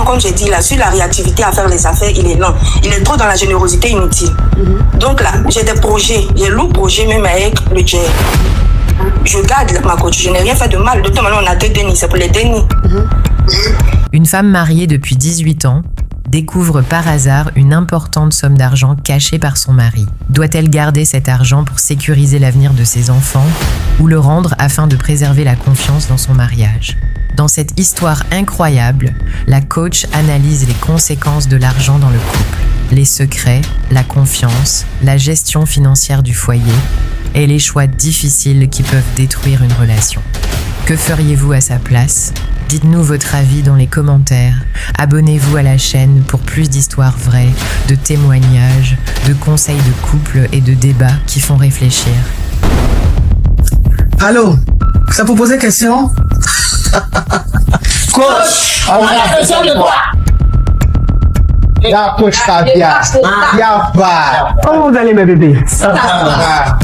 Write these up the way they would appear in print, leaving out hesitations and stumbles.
lent, comme j'ai dit, là, sur la réactivité à faire les affaires, il est lent. Il est trop dans la générosité inutile. Donc là, j'ai des projets, j'ai lourds projets même avec le GER. Je garde ma coach, je n'ai rien fait de mal. D'autant maintenant, on a 2 dénis, c'est pour les dénis. Une femme mariée depuis 18 ans découvre par hasard une importante somme d'argent cachée par son mari. Doit-elle garder cet argent pour sécuriser l'avenir de ses enfants ou le rendre afin de préserver la confiance dans son mariage? Dans cette histoire incroyable, la coach analyse les conséquences de l'argent dans le couple, les secrets, la confiance, la gestion financière du foyer et les choix difficiles qui peuvent détruire une relation. Que feriez-vous à sa place? Dites-nous votre avis dans les commentaires. Abonnez-vous à la chaîne pour plus d'histoires vraies, de témoignages, de conseils de couple et de débats qui font réfléchir. Allô, ça vous pose question? Coach, On a besoin de quoi? la coach Caviar, y'a pas. Comment vous allez mes bébés?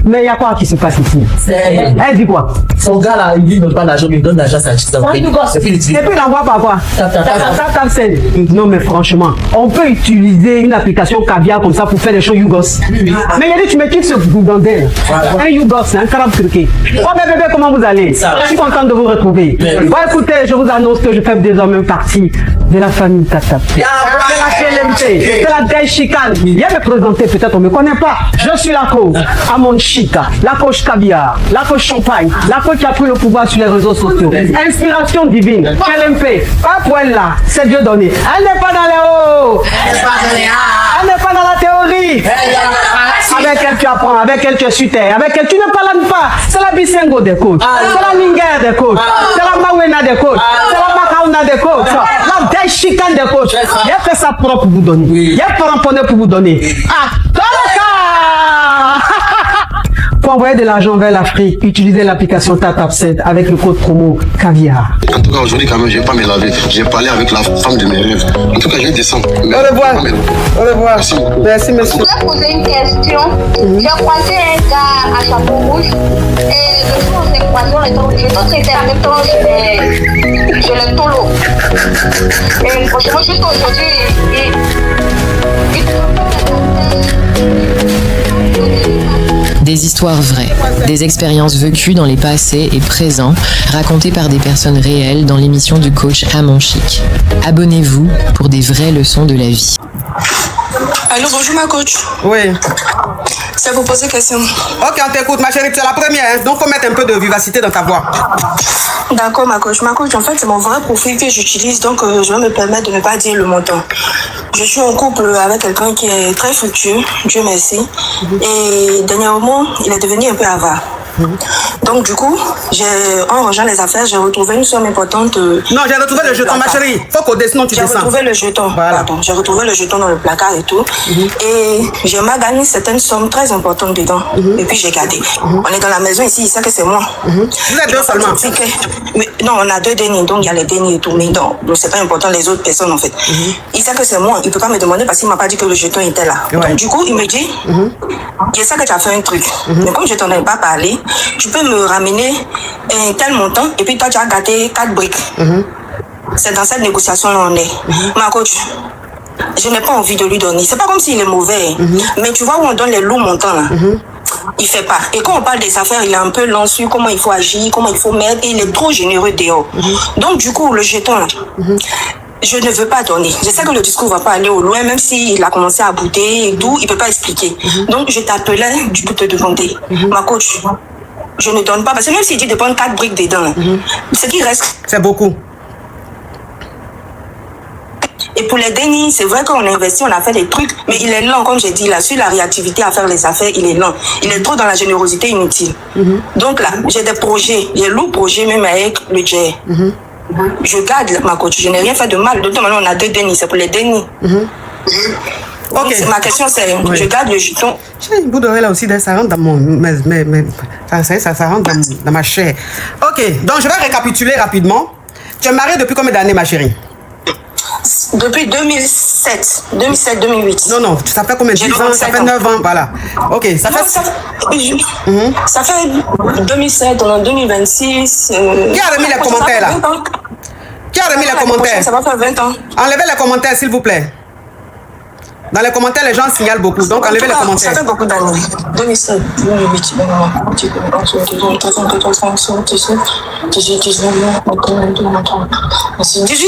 Mais y'a quoi qui se passe ici? Elle dit quoi? Son gars là, il dit ne pas l'argent, il donne l'argent à sa petite. C'est fini. Et puis il envoie par quoi? Non mais franchement, on peut utiliser une application Caviar comme ça pour faire des choses Yougos. Mais il a dit tu me quittes ce boudandel. Un Yougos, un carabe turqué. Oh mes bébés, comment vous allez? Je suis contente de vous retrouver. Bon écoutez, je vous annonce que je fais désormais partie de la famille Tata. C'est la KLMT, c'est la Gaï Chicane. Viens me présenter, peut-être on ne me connaît pas. Je suis la coach Amon Chica, la coach Caviar, la coach Champagne, la coach qui a pris le pouvoir sur les réseaux sociaux. Inspiration divine, KLMP, pas pour elle là, c'est Dieu donné. Elle n'est pas dans les hauts, elle n'est pas dans la théorie. Avec elle tu apprends, avec elle tu es sur terre, avec elle tu ne parles pas. C'est la Bisengo des coachs, c'est la Linger des coachs, c'est la Mawena des coachs, c'est la Makauna des coachs, la Gaï Chicane des coachs. Il a fait ça propre pour vous donner. Il a fait ramponner pour vous donner. Ah, pour envoyer de l'argent vers l'Afrique, utilisez l'application TapTapSend avec le code promo Caviar. En tout cas, aujourd'hui, quand même, je vais pas me laver. J'ai parlé avec la femme de mes rêves. En tout cas, je vais descendre. Au revoir. Au revoir. Merci. Merci, monsieur. Je voulais poser une question. J'ai croisé un gars à chapeau rouge et le jour où on s'est croisé, je dois traiter en même temps chez le tolo. Et franchement, juste aujourd'hui, Des histoires vraies, des expériences vécues dans les passés et présents, racontées par des personnes réelles dans l'émission du coach Amon Chic. Abonnez-vous pour des vraies leçons de la vie. Allô, bonjour ma coach. Oui. Ça vous pose question? Ok, on t'écoute, ma chérie, c'est la première, hein? Donc faut mettre un peu de vivacité dans ta voix. D'accord, ma coach. Ma coach, en fait, c'est mon vrai profil que j'utilise, donc je vais me permettre de ne pas dire le montant. Je suis en couple avec quelqu'un qui est très fructueux, Dieu merci. Et dernièrement, il est devenu un peu avare. Donc du coup, en rangeant les affaires, j'ai retrouvé une somme importante. Non, j'ai retrouvé le jeton, ma chérie. Faut qu'au sinon tu descends. J'ai retrouvé le jeton. Voilà. Pardon, j'ai retrouvé le jeton dans le placard et tout. Et j'ai gagné certaines sommes très importantes dedans. Et puis j'ai gardé. On est dans la maison ici, il sait que c'est moi. Vous êtes deux seulement. Mais, non, on a 2 dénis, donc il y a les dénis et tout. Mais non, c'est pas important les autres personnes en fait. Il sait que c'est moi. Il peut pas me demander parce qu'il m'a pas dit que le jeton était là. Ouais. Donc du coup, il me dit, je sais que tu as fait un truc. Mais comme je t'en ai pas parlé, tu peux me ramener un tel montant et puis toi tu as gardé 4 briques. C'est dans cette négociation là on est. Ma coach, je n'ai pas envie de lui donner. C'est pas comme s'il est mauvais. Mais tu vois où on donne les lourds montants là. Il fait pas. Et quand on parle des affaires, il est un peu lent sur comment il faut agir, comment il faut mettre. Et il est trop généreux dehors. Donc du coup, le jeton là, je ne veux pas donner. Je sais que le discours va pas aller au loin, même s'il a commencé à bouder et tout, il peut pas expliquer. Donc je t'appelais pour te demander. Ma coach, je ne donne pas. Parce que même s'il dit de prendre 4 briques dedans, ce qui reste... C'est beaucoup. Et pour les dénis, c'est vrai qu'on a investi, on a fait des trucs, mais il est lent, comme j'ai dit là, sur la réactivité à faire les affaires, il est lent. Il est trop dans la générosité inutile. Donc là, j'ai des projets, j'ai lourds projets même avec le GER. Je garde ma coach, je n'ai rien fait de mal. D'autant maintenant, on a 2 dénis, c'est pour les dénis. Donc, ma question c'est, je garde le jeton. J'ai une bout d'oreille là aussi, ça rentre dans mon... ça rentre dans ma chair. Ok, donc je vais récapituler rapidement. Tu es mariée depuis combien d'années, ma chérie? Depuis 2007, 2008. Non, ça fait combien? 10 ans, ça fait 9 ans, voilà. Ok, ça fait... Ça fait 2007, on est en 2026. Qui a remis les commentaires là? Qui a remis les commentaires? Ça va faire 20 ans. Enlevez les commentaires, s'il vous plaît. Dans les commentaires, les gens signalent beaucoup. Donc, enlevez les commentaires. Ça fait beaucoup d'années. 2007, 2008, 18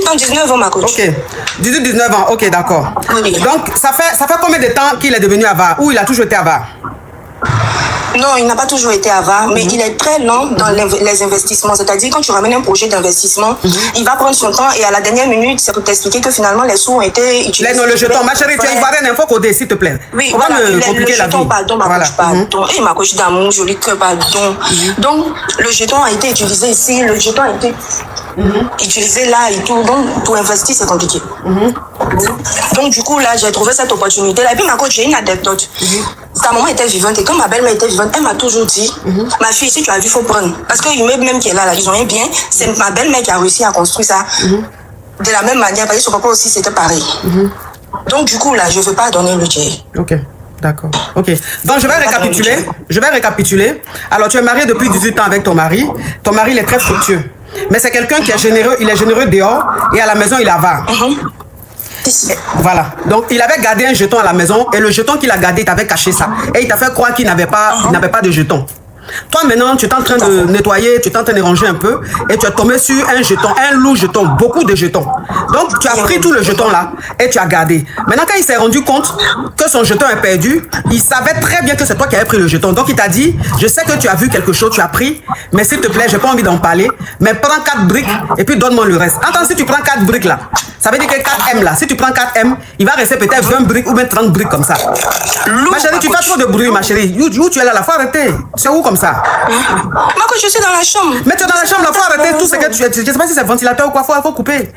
ans, 19 ans, ma coach. Ok. 18-19 ans. Ok, d'accord. Oui. Donc, ça fait combien de temps qu'il est devenu avare? Ou il a toujours été avare? Non, il n'a pas toujours été avare, mais il est très lent dans les investissements. C'est-à-dire, quand tu ramènes un projet d'investissement, il va prendre son temps et à la dernière minute, c'est pour t'expliquer que finalement, les sous ont été utilisés. Non, le jeton. Ma chérie, tu es ivoirienne, il faut coder, s'il te plaît. Oui, on va voilà, me compliquer la vie. Pardon, ma coach, pardon. Et ma coach d'amour, joli cœur, pardon. Donc, le jeton a été utilisé ici, le jeton a été utilisé là et tout. Donc, pour investir, c'est compliqué. Donc, du coup, là, j'ai trouvé cette opportunité-là. Et puis, ma coach, j'ai une anecdote. Sa maman était vivante et quand ma belle-mère était vivante, elle m'a toujours dit, ma fille, si tu as vu, il faut prendre. Parce que l'immeuble même qui est là, ils ont un bien, c'est ma belle-mère qui a réussi à construire ça. De la même manière, parce que son papa aussi, c'était pareil. Donc, du coup, là, je ne veux pas donner le jet. Ok, d'accord. Ok. Donc, je vais récapituler. Alors, tu es marié depuis 18 ans avec ton mari. Ton mari, il est très fructueux. Mais c'est quelqu'un qui est généreux. Il est généreux dehors et à la maison, il est avare. Voilà. Donc, il avait gardé un jeton à la maison et le jeton qu'il a gardé, il t'avait caché ça. Et il t'a fait croire qu'il n'avait pas de jeton. Toi, maintenant, tu es en train de nettoyer, tu es en train de ranger un peu et tu es tombé sur un jeton, un lourd jeton, beaucoup de jetons. Donc, tu as pris tout le jeton là et tu as gardé. Maintenant, quand il s'est rendu compte que son jeton est perdu, il savait très bien que c'est toi qui avais pris le jeton. Donc, il t'a dit, je sais que tu as vu quelque chose, tu as pris, mais s'il te plaît, j'ai pas envie d'en parler, mais prends 4 briques et puis donne-moi le reste. Attends, si tu prends 4 briques là, ça veut dire que 4M là, si tu prends 4M, il va rester peut-être 20 briques ou même 30 briques comme ça. Ma chérie, tu fais trop de bruit, ma chérie. Où tu es là, faut arrêter. C'est où comme ça? Ma coach, je suis dans la chambre. Mais tu es dans la chambre, là, faut arrêter tout ce que tu es. Je sais pas si c'est ventilateur ou quoi, faut couper.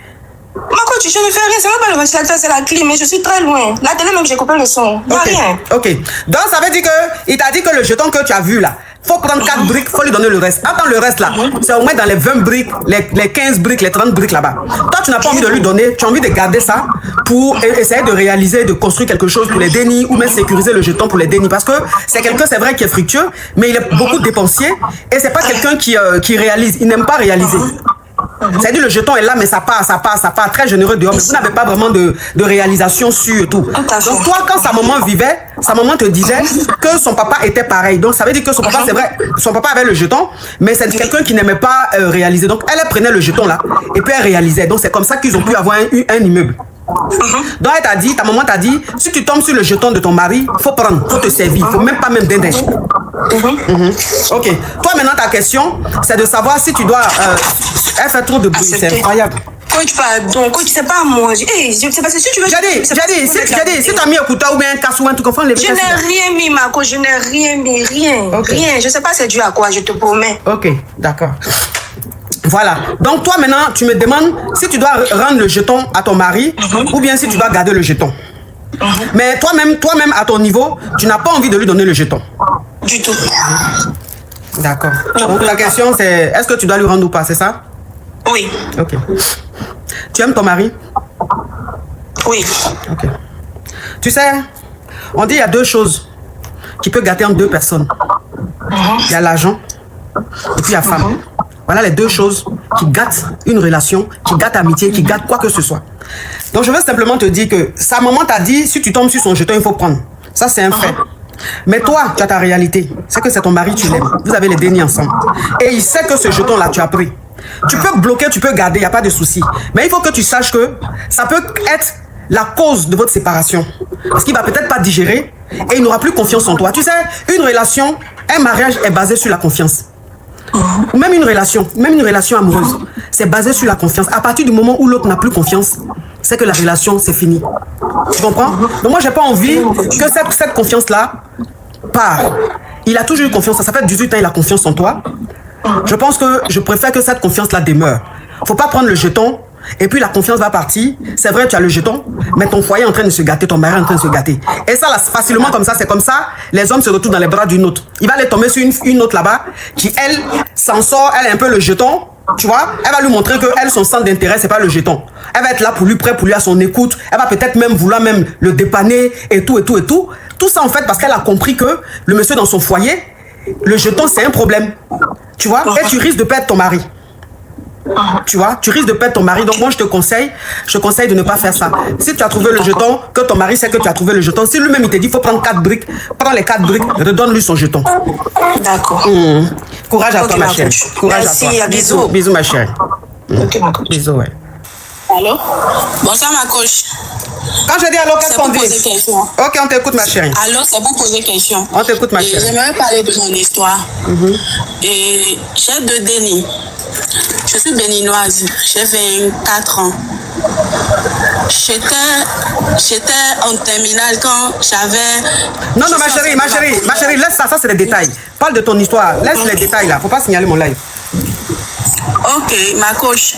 Ma coach, je ne fais rien, c'est même pas le ventilateur, c'est la clim, mais je suis très loin. La télé même, j'ai coupé le son. Il n'y a rien. Ok. Donc, ça veut dire qu'il t'a dit que le jeton que tu as vu là, faut prendre 4 briques, faut lui donner le reste. Attends, le reste là, c'est au moins dans les 20 briques, les 15 briques, les 30 briques là-bas. Toi, tu n'as pas envie de lui donner, tu as envie de garder ça pour essayer de réaliser, de construire quelque chose pour les dénis ou même sécuriser le jeton pour les dénis. Parce que c'est quelqu'un, c'est vrai, qui est fructueux, mais il est beaucoup dépensier et c'est pas quelqu'un qui réalise. Il n'aime pas réaliser. C'est-à-dire le jeton est là, mais ça part, très généreux dehors, mais vous n'avez pas vraiment de réalisation sur tout. Donc toi, quand sa maman vivait, sa maman te disait que son papa était pareil. Donc ça veut dire que son papa, c'est vrai, son papa avait le jeton, mais c'est quelqu'un qui n'aimait pas réaliser. Donc elle prenait le jeton là, et puis elle réalisait. Donc c'est comme ça qu'ils ont pu avoir un immeuble. Donc elle t'a dit, ta maman t'a dit, si tu tombes sur le jeton de ton mari, faut prendre, faut te servir, faut même pas d'aider. Ok. Toi maintenant ta question, c'est de savoir si tu dois. Elle fait trop de bruit, c'est incroyable. Coach, pardon, coach, c'est pas moi. Hey, je sais pas, si tu veux. J'ai dit, si tu as mis un couteau ou un casse ou un truc comme ça, je n'ai rien mis, ma coach, je n'ai rien mis, rien. Okay. Rien. Je sais pas c'est dû à quoi, je te promets. Ok, d'accord. Voilà. Donc toi maintenant, tu me demandes si tu dois rendre le jeton à ton mari ou bien si tu dois garder le jeton. Mais toi-même à ton niveau, tu n'as pas envie de lui donner le jeton. Du tout. D'accord. Donc la question c'est, est-ce que tu dois lui rendre ou pas, c'est ça? Oui. Ok. Tu aimes ton mari? Oui. Ok. Tu sais, on dit il y a 2 choses qui peuvent gâter entre 2 personnes. Il y a l'argent et puis la femme. Voilà les 2 choses qui gâtent une relation, qui gâtent l'amitié, qui gâtent quoi que ce soit. Donc je veux simplement te dire que sa maman t'a dit, si tu tombes sur son jeton, il faut prendre. Ça c'est un fait. Mais toi, tu as ta réalité. C'est que c'est ton mari, tu l'aimes. Vous avez les dénis ensemble. Et il sait que ce jeton-là, tu as pris. Tu peux bloquer, tu peux garder, il n'y a pas de souci. Mais il faut que tu saches que ça peut être la cause de votre séparation. Parce qu'il ne va peut-être pas digérer et il n'aura plus confiance en toi. Tu sais, une relation, un mariage est basé sur la confiance. Ou même une relation amoureuse, c'est basé sur la confiance. À partir du moment où l'autre n'a plus confiance, c'est que la relation, c'est fini. Tu comprends? Donc moi, j'ai pas envie que cette confiance-là part. Il a toujours eu confiance. Ça fait 18 ans, il a confiance en toi. Je pense que je préfère que cette confiance-là demeure. Faut pas prendre le jeton et puis la confiance va partir. C'est vrai, tu as le jeton, mais ton foyer est en train de se gâter, ton mari est en train de se gâter. Et ça, là, facilement comme ça, c'est comme ça, les hommes se retrouvent dans les bras d'une autre. Il va aller tomber sur une autre là-bas qui, elle, s'en sort, elle a un peu le jeton. Tu vois, elle va lui montrer que elle, son centre d'intérêt, c'est pas le jeton. Elle va être là pour lui, prêt pour lui à son écoute. Elle va peut-être même vouloir même le dépanner et tout, et tout, et tout. Tout ça, en fait, parce qu'elle a compris que le monsieur dans son foyer, le jeton, c'est un problème. Tu vois, et tu risques de perdre ton mari. Tu vois, tu risques de perdre ton mari. Donc moi, je te conseille de ne pas faire ça. Si tu as trouvé le jeton, que ton mari sait que tu as trouvé le jeton. Si lui-même, il te dit, il faut prendre 4 briques, prends les 4 briques, redonne-lui son jeton. D'accord. Courage à toi, ma chérie. Courage à toi. Merci, bisous. Bisous, ma chérie. Ok, ma coach. Bisous, ouais. Allô? Bonsoir, ma coach. Quand je dis allô, qu'est-ce qu'on dit? C'est pour poser question. Ok, on t'écoute, ma chérie. Allô, c'est pour poser question. On t'écoute, ma chérie. J'aimerais parler de mon histoire. Et j'ai 2 dénis. Je suis béninoise. J'ai 24 ans. J'étais en terminale quand j'avais... Non, ma chérie, laisse ça, c'est les détails. Parle de ton histoire, laisse les détails là, faut pas signaler mon live. Ok, ma coach.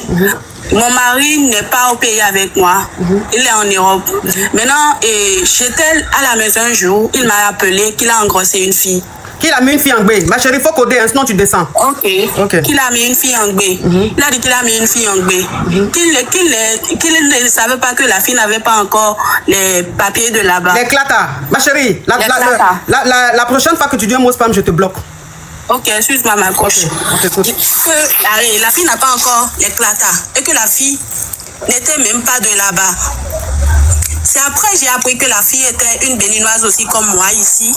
Mon mari n'est pas au pays avec moi. Il est en Europe. Maintenant, j'étais à la maison un jour, il m'a appelé qu'il a engrossé une fille. Qu'il a mis une fille en B. Ma chérie, il faut coder, hein, sinon tu descends. Ok. Qu'il a mis une fille en B. Il a dit qu'il a mis une fille en B. Qu'il ne savait pas que la fille n'avait pas encore les papiers de là-bas. Les clatas. Ma chérie, la prochaine fois que tu dis un mot spam, je te bloque. Ok, excuse-moi, ma coach. La fille n'a pas encore les clatas. Et que la fille n'était même pas de là-bas. C'est après j'ai appris que la fille était une béninoise aussi comme moi ici.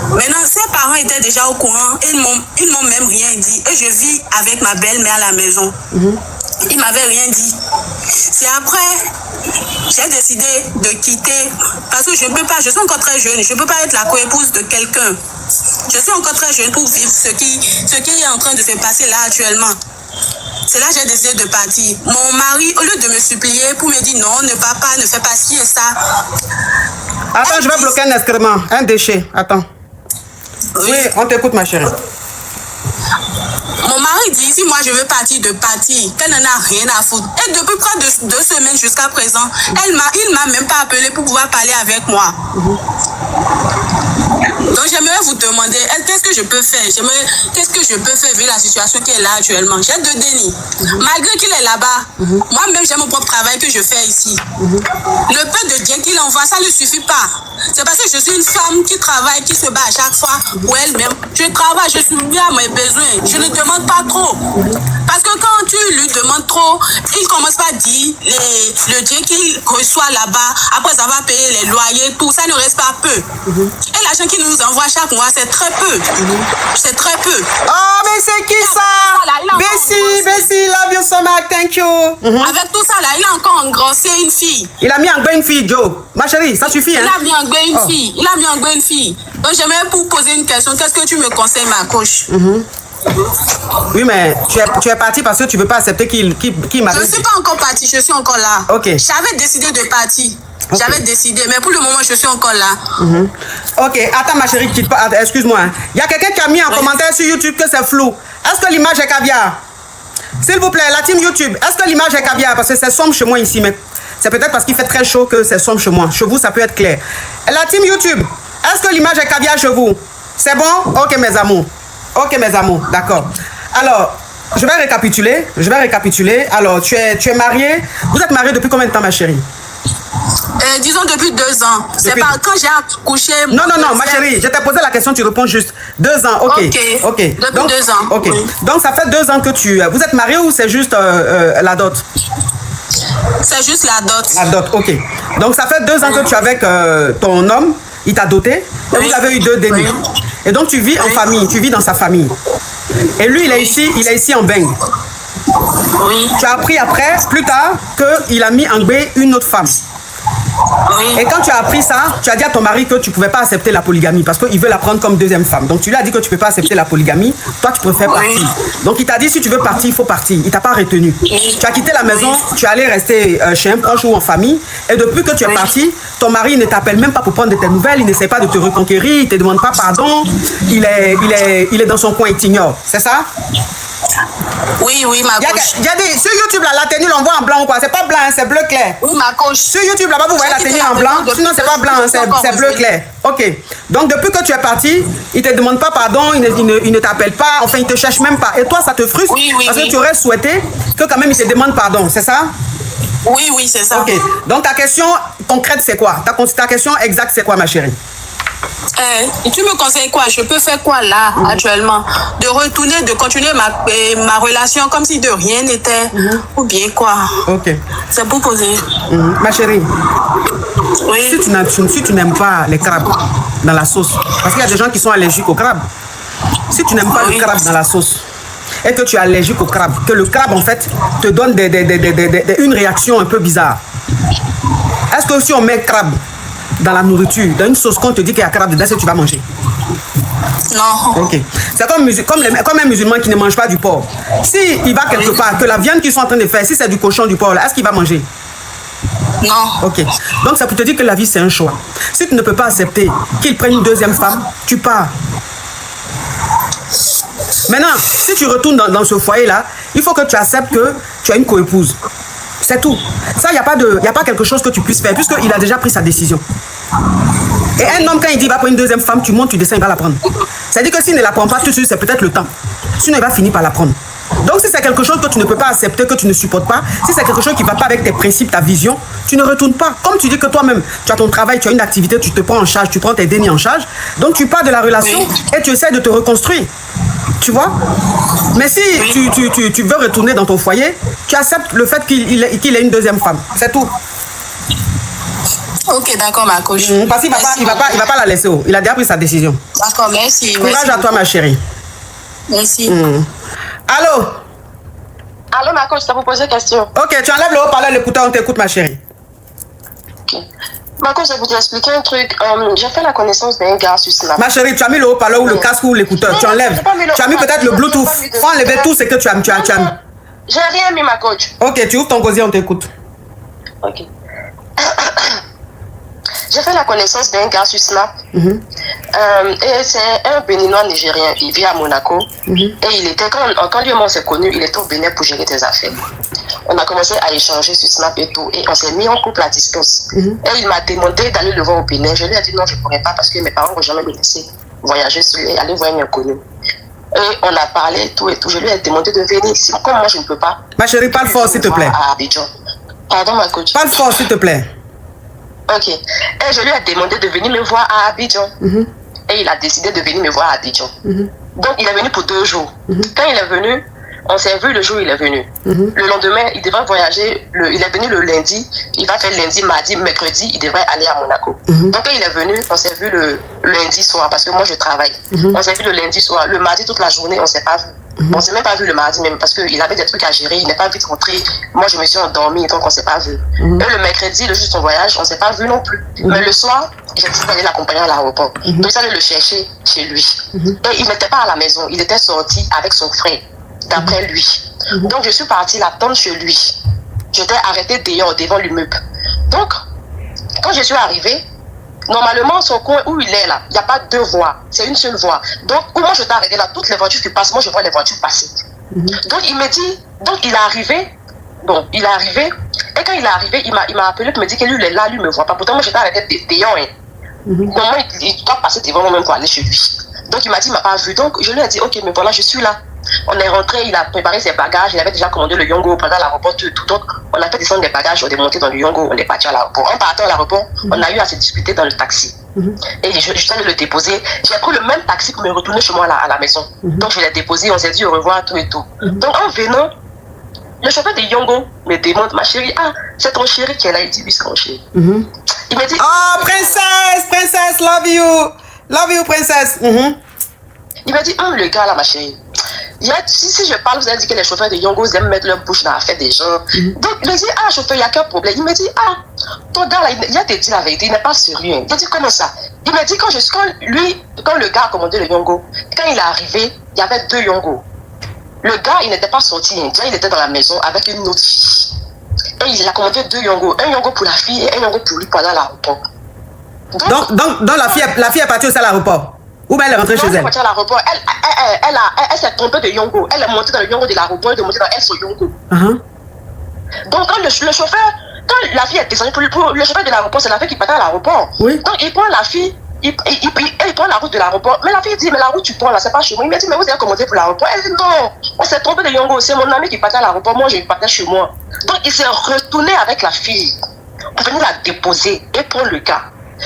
Maintenant, ses parents étaient déjà au courant. Ils m'ont même rien dit. Et je vis avec ma belle-mère à la maison. Ils m'avaient rien dit. C'est après j'ai décidé de quitter parce que je suis encore très jeune. Je ne peux pas être la coépouse de quelqu'un. Je suis encore très jeune pour vivre ce qui est en train de se passer là actuellement. C'est là que j'ai décidé de partir. Mon mari, au lieu de me supplier pour me dire non, ne va pas, ne fais pas ci et ça. Attends, je vais bloquer un excrément, un déchet. Attends. Oui, on t'écoute, ma chérie. Mon mari dit, si moi je veux partir, qu'elle n'en a rien à foutre. Et depuis près de 2 semaines jusqu'à présent, il m'a même pas appelé pour pouvoir parler avec moi. Donc j'aimerais vous demander, qu'est-ce que je peux faire? Qu'est-ce que je peux faire vu la situation qui est là actuellement? J'ai 2 dénis. Malgré qu'il est là-bas, moi-même j'ai mon propre travail que je fais ici. Le peu de Dieu qu'il envoie, ça ne lui suffit pas. C'est parce que je suis une femme qui travaille, qui se bat à chaque fois pour elle-même. Je travaille, je suis bien à mes besoins. Je ne demande pas trop. Parce que quand tu lui demandes trop, il commence par dire le Dieu qu'il reçoit là-bas, après avoir payé les loyers, tout ça ne reste pas peu. Et l'argent qu'il nous envoie chaque mois, c'est très peu. C'est très peu. Oh, mais c'est qui ça? Bessie, love you so much, thank you. Avec tout ça là, il a encore engrossé une fille. Il a mis en bain une fille, Joe. Ma chérie, ça suffit, hein? Il a mis en bain une fille. Il a mis en bain une fille. Donc j'aimerais pour poser une question. Qu'est-ce que tu me conseilles, ma coach? Oui, mais tu es parti parce que tu ne veux pas accepter qu'il m'arrive. Je ne suis pas encore parti, je suis encore là. Ok. J'avais décidé de partir. Okay. J'avais décidé, mais pour le moment, je suis encore là. Ok, attends ma chérie, quitte pas. Excuse-moi. Il y a quelqu'un qui a mis en commentaire sur YouTube que c'est flou. Est-ce que l'image est caviar? S'il vous plaît, la team YouTube, est-ce que l'image est caviar? Parce que c'est sombre chez moi ici, mais c'est peut-être parce qu'il fait très chaud que c'est sombre chez moi. Chez vous, ça peut être clair. La team YouTube, est-ce que l'image est caviar chez vous? C'est bon? Ok, mes amours. Ok, mes amours, d'accord. Alors, je vais récapituler. Alors, tu es mariée. Vous êtes mariée depuis combien de temps, ma chérie? Disons depuis 2 ans. C'est pas quand j'ai accouché. Non, ma chérie, je t'ai posé la question, tu réponds juste. 2 ans, ok. Depuis donc, 2 ans. Ok. Oui. Donc, ça fait 2 ans que vous êtes mariée ou c'est juste la dot? C'est juste la dot. La dot, ok. Donc, ça fait 2 ans que tu es avec ton homme. Il t'a doté. Et vous avez eu 2 dénis. Et donc, tu vis en famille. Tu vis dans sa famille. Et lui, il est ici en Beng. Oui. Tu as appris après, plus tard, qu'il a mis en B une autre femme. Oui. Et quand tu as appris ça, tu as dit à ton mari que tu ne pouvais pas accepter la polygamie parce qu'il veut la prendre comme 2e femme. Donc tu lui as dit que tu ne peux pas accepter la polygamie. Toi, tu préfères partir. Donc il t'a dit si tu veux partir, il faut partir. Il ne t'a pas retenu. Tu as quitté la maison, tu es allé rester chez un proche ou en famille. Et depuis que tu es parti, ton mari ne t'appelle même pas pour prendre de tes nouvelles. Il n'essaie pas de te reconquérir. Il ne te demande pas pardon. Il est dans son coin, il t'ignore. C'est ça? Oui, ma coach. Sur YouTube, là, la tenue, on voit en blanc ou quoi? C'est pas blanc, c'est bleu clair. Oui, ma coach. Sur YouTube, là-bas, vous voyez la tenue en blanc. Sinon, c'est pas blanc, c'est bleu clair. Ok. Donc, depuis que tu es parti, il ne te demande pas pardon, il ne t'appelle pas, enfin, il ne te cherche même pas. Et toi, ça te frustre? Parce que tu aurais souhaité que quand même, il te demande pardon, c'est ça? Oui, c'est ça. Ok. Donc, ta question concrète, c'est quoi? Ta question exacte, c'est quoi, ma chérie? Tu me conseilles quoi? Je peux faire quoi là, actuellement? De retourner, de continuer ma relation comme si de rien n'était? Ou bien quoi? Ok. C'est pour poser. Ma chérie, Oui. si tu n'aimes pas les crabes dans la sauce, parce qu'il y a des gens qui sont allergiques au crabe. Si tu n'aimes pas le crabe dans la sauce et que tu es allergique au crabe, que le crabe en fait te donne une réaction un peu bizarre. Est-ce que si on met crabe dans la nourriture, dans une sauce qu'on te dit qu'il y a crabe dedans, est-ce que tu vas manger? Non. Ok. C'est comme un musulman qui ne mange pas du porc. Si il va quelque part, que la viande qu'ils sont en train de faire, si c'est du cochon, du porc, est-ce qu'il va manger? Non. Ok. Donc ça pour te dire que la vie c'est un choix. Si tu ne peux pas accepter qu'il prenne une deuxième femme, tu pars. Maintenant, si tu retournes dans ce foyer-là, il faut que tu acceptes que tu as une coépouse. C'est tout. Ça, il n'y a pas quelque chose que tu puisses faire, puisqu'il a déjà pris sa décision. Et un homme, quand il dit qu'il va prendre une deuxième femme, tu montes, tu descends, il va la prendre. C'est-à-dire que s'il ne la prend pas tout de suite, c'est peut-être le temps. Sinon, il va finir par la prendre. Donc, si c'est quelque chose que tu ne peux pas accepter, que tu ne supportes pas, si c'est quelque chose qui ne va pas avec tes principes, ta vision, tu ne retournes pas. Comme tu dis que toi-même, tu as ton travail, tu as une activité, tu te prends en charge, tu prends tes dénis en charge. Donc, tu pars de la relation et tu essaies de te reconstruire. Tu vois? Mais si tu veux retourner dans ton foyer, tu acceptes le fait qu'il ait une deuxième femme. C'est tout. Ok, d'accord, ma coach. Parce qu'il ne va pas la laisser. Il a déjà pris sa décision. D'accord, merci. Courage à toi, ma chérie. Merci. Allô? Allô, ma coach, ça vous pose une question. Ok, tu enlèves le haut-parleur, l'écouteur, on t'écoute, ma chérie. Ok. Ma coach, je vais vous expliquer un truc. J'ai fait la connaissance d'un gars sur Snap. Ma chérie, tu as mis le haut-parleur ou le casque ou l'écouteur, tu enlèves. Tu as mis peut-être le Bluetooth. Faut enlever tout ce que tu as mis. J'ai rien mis, ma coach. Ok, tu ouvres ton gosier, on t'écoute. Ok. J'ai fait la connaissance d'un gars sur Snap. Et c'est un Béninois nigérien. Il vit à Monaco. Et il était, quand lui et moi on s'est connus, il était au Bénin pour gérer des affaires. On a commencé à échanger sur Snap et tout. Et on s'est mis en couple à distance. Et il m'a demandé d'aller le voir au Bénin. Je lui ai dit non, je ne pourrais pas parce que mes parents ne vont jamais me laisser voyager et aller voir un inconnu. Et on a parlé et tout. Je lui ai demandé de venir. Comme moi, je ne peux pas. Ma chérie, parle fort, s'il te plaît. À Abidjan. Pardon, ma coach. Parle fort, s'il te plaît. Ok. Et je lui ai demandé de venir me voir à Abidjan. Et il a décidé de venir me voir à Abidjan. Donc, il est venu pour 2 jours. Quand il est venu, on s'est vu le jour où il est venu. Le lendemain, il devrait voyager. Il est venu le lundi. Il va faire lundi, mardi, mercredi. Il devrait aller à Monaco. Donc, quand il est venu, on s'est vu le lundi soir parce que moi, je travaille. On s'est vu le lundi soir. Le mardi, toute la journée, on ne s'est pas vu. On ne s'est même pas vu le mardi même parce qu'il avait des trucs à gérer. Il n'est pas vite rentré. Moi, je me suis endormie, donc on ne s'est pas vu. Et le mercredi, le jour de son voyage, on ne s'est pas vu non plus. Mais le soir, j'ai décidé d'aller l'accompagner à l'aéroport. Donc, j'allais le chercher chez lui. Et il n'était pas à la maison. Il était sorti avec son frère, d'après lui. Donc, je suis partie l'attendre chez lui. J'étais arrêtée dehors, devant l'immeuble. Donc, quand je suis arrivée, normalement, son coin où il est là, il n'y a pas 2 voies, c'est une seule voie. Donc, où moi je t'ai arrêté là, toutes les voitures qui passent, moi je vois les voitures passer. Donc, il me dit, donc il est arrivé, et quand il est arrivé, il m'a appelé pour me dire que lui, il est là, lui, ne me voit pas. Pourtant, moi je t'ai arrêté dehors. Normalement, il doit passer devant moi même pour aller chez lui. Donc, il m'a dit, il ne m'a pas vu. Donc, je lui ai dit, ok, mais voilà, je suis là. On est rentré, il a préparé ses bagages, il avait déjà commandé le Yongo pendant l'aéroport, tout. Donc, on a fait descendre des bagages, on est monté dans le Yongo, on est parti à l'aéroport. En partant à l'aéroport, on a eu à se discuter dans le taxi. Et je suis allé le déposer. J'ai pris le même taxi pour me retourner chez moi à la maison. Donc, je l'ai déposé, on s'est dit au revoir, tout et tout. Donc, en venant, le chauffeur de Yongo me demande, ma chérie, c'est ton chéri qui est là. Il dit, oui, c'est mon chéri. Il me dit, oh, princesse, love you, princesse. Il m'a dit, le gars là, ma chérie. Si je parle, vous avez dit que les chauffeurs de Yongo aiment mettre leur bouche dans l'affaire des gens. Donc, il me dit, chauffeur, il n'y a qu'un problème. Il me dit, ton gars là, il a te dit la vérité, il n'est pas sérieux. Il me dit, comment ça? Il m'a dit, quand le gars a commandé le Yongo, quand il est arrivé, il y avait 2 Yongo. Le gars, il n'était pas sorti indien, il était dans la maison avec une autre fille. Et il a commandé 2 Yongo, un Yongo pour la fille et un Yongo pour lui pendant l'aéroport. Donc la fille est partie aussi à l'aéroport? Ou bien elle est rentrée chez elle? À l'aéroport, elle s'est trompée de Yongo. Elle est montée dans le Yongo de l'aéroport et est montée dans son Yongo. Donc quand le chauffeur, quand la fille est descendue, pour le chauffeur de l'aéroport, c'est la fille qui partait à l'aéroport. Oui. Donc il prend la fille, il prend la route de l'aéroport. Mais la fille dit, mais la route tu prends là, c'est pas chez moi. Il m'a dit, mais vous avez commandé pour l'aéroport. Elle dit, non, on s'est trompé de Yongo. C'est mon ami qui partait à l'aéroport, moi je partais chez moi. Donc il s'est retourné avec la fille pour venir la déposer et prendre le cas.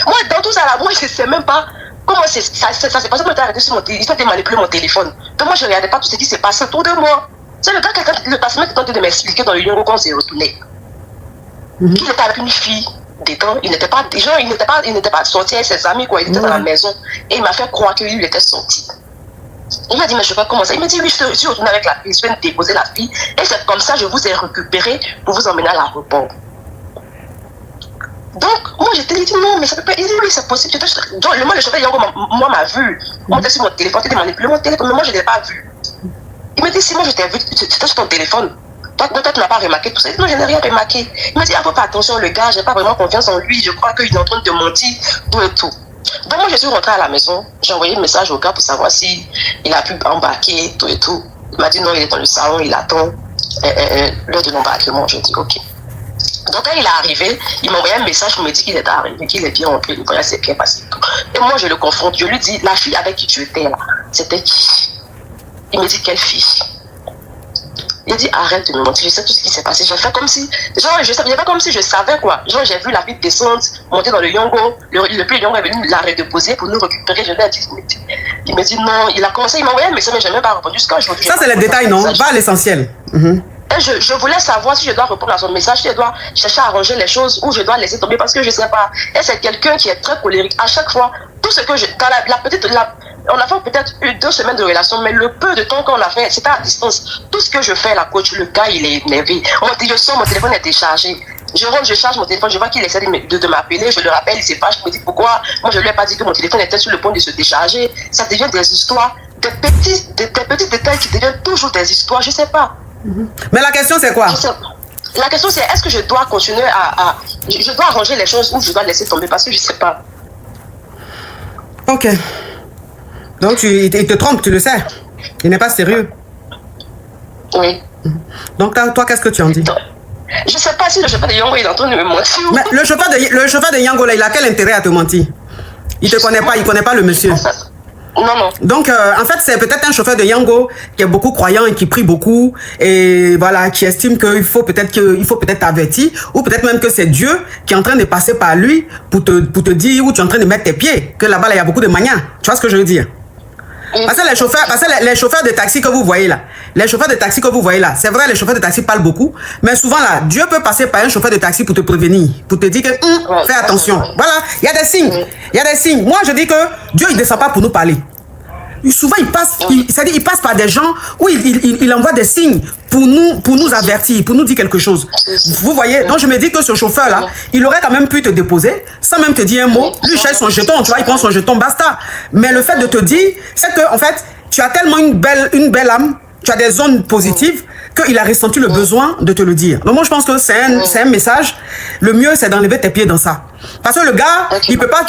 Moi, dans tout ça là, moi je ne sais même pas Comment ça s'est passé? Moi, j'étais arrêté sur mon téléphone, ils ont manipulé mon téléphone. Donc moi, je ne regardais pas tout ce qui s'est passé autour de moi. C'est le gars, le taximètre qui tentait de m'expliquer dans le Yongo quand on s'est retourné. Il était avec une fille dedans, il n'était pas sorti avec ses amis, quoi. Il était dans la maison. Et il m'a fait croire que lui, il était sorti. Il m'a dit, mais je sais pas comment ça. Il m'a dit, oui, je suis retourné avec la fille, je viens de déposer la fille. Et c'est comme ça que je vous ai récupéré pour vous emmener à l'aéroport. Donc, moi, j'étais dit, non, mais ça peut pas. Il dit, oui, c'est possible. Donc, le chauffeur Yango, moi, m'a vu. On était sur mon téléphone, il était manipulé mon téléphone, mais moi, je ne l'ai pas vu. Il m'a dit, si moi, je t'ai vu, c'était sur ton téléphone. Toi, tu n'as pas remarqué tout ça. Non, je n'ai rien remarqué. Il m'a dit, ah, faut pas attention, le gars, j'ai pas vraiment confiance en lui. Je crois qu'il est en train de mentir, tout et tout. Donc, moi, je suis rentrée à la maison. J'ai envoyé un message au gars pour savoir si il a pu embarquer, tout et tout. Il m'a dit, non, il est dans le salon, il attend l'heure de l'embarquement. Je dis, ok. Donc, quand il est arrivé, il m'a envoyé un message pour me dire qu'il était arrivé, qu'il est bien rentré, le voyage s'est bien passé. Et moi, je le confronte. Je lui dis, la fille avec qui tu étais là, c'était qui? Il me dit, quelle fille? Il dit, arrête de me mentir, je sais tout ce qui s'est passé. J'ai fait comme si, genre, je savais pas comme si je savais quoi. Genre, j'ai vu la fille descendre, monter dans le Yongo. Le Yongo est venu la redéposer pour nous récupérer. Je lui ai dit, il me dit non. Il a commencé, il m'a envoyé un message, mais je n'ai même pas répondu. Ça, c'est le détail, non? Va à l'essentiel. Et je voulais savoir si je dois répondre à son message, si je dois chercher à arranger les choses ou je dois laisser tomber parce que je ne sais pas. Et c'est quelqu'un qui est très colérique. À chaque fois, tout ce que je. On a fait peut-être 2 semaines de relation, mais le peu de temps qu'on a fait, c'était à distance. Tout ce que je fais, la coach, le gars, il est énervé. Je sors, mon téléphone est déchargé. Je rentre, je charge mon téléphone, je vois qu'il essaie de m'appeler, je le rappelle, il se fâche, je me dis pourquoi. Moi, je ne lui ai pas dit que mon téléphone était sur le point de se décharger. Ça devient des histoires, des petits détails qui deviennent toujours des histoires, je ne sais pas. Mais la question, c'est quoi? La question, c'est est-ce que je dois continuer je dois arranger les choses ou je dois laisser tomber parce que je ne sais pas. Ok. Donc, il te trompe, tu le sais. Il n'est pas sérieux. Oui. Donc, toi, qu'est-ce que tu en dis? Je ne sais pas si le chauffeur de Yango, il est en train de me mentir. Mais le chauffeur de Yango, là, il a quel intérêt à te mentir? Il ne te connaît pas, il ne connaît pas le monsieur. Non. Donc, en fait, c'est peut-être un chauffeur de Yango qui est beaucoup croyant et qui prie beaucoup et voilà, qui estime qu'il faut peut-être t'avertir ou peut-être même que c'est Dieu qui est en train de passer par lui pour te dire où tu es en train de mettre tes pieds, que là-bas, il y a beaucoup de manias. Tu vois ce que je veux dire? Parce que les chauffeurs de taxi que vous voyez là, c'est vrai, les chauffeurs de taxi parlent beaucoup, mais souvent là, Dieu peut passer par un chauffeur de taxi pour te prévenir, pour te dire que fais attention. Voilà, il y a des signes. Moi, je dis que Dieu, il ne descend pas pour nous parler. Souvent, il passe par des gens où il envoie des signes pour nous avertir, pour nous dire quelque chose. Vous voyez? Donc, je me dis que ce chauffeur-là, il aurait quand même pu te déposer sans même te dire un mot. Lui, il cherche son jeton, tu vois, il prend son jeton, basta. Mais le fait de te dire, c'est que, en fait, tu as tellement une belle âme, tu as des zones positives, qu'il a ressenti le besoin de te le dire. Donc moi, je pense que c'est un message. Le mieux, c'est d'enlever tes pieds dans ça. Parce que le gars, il peut pas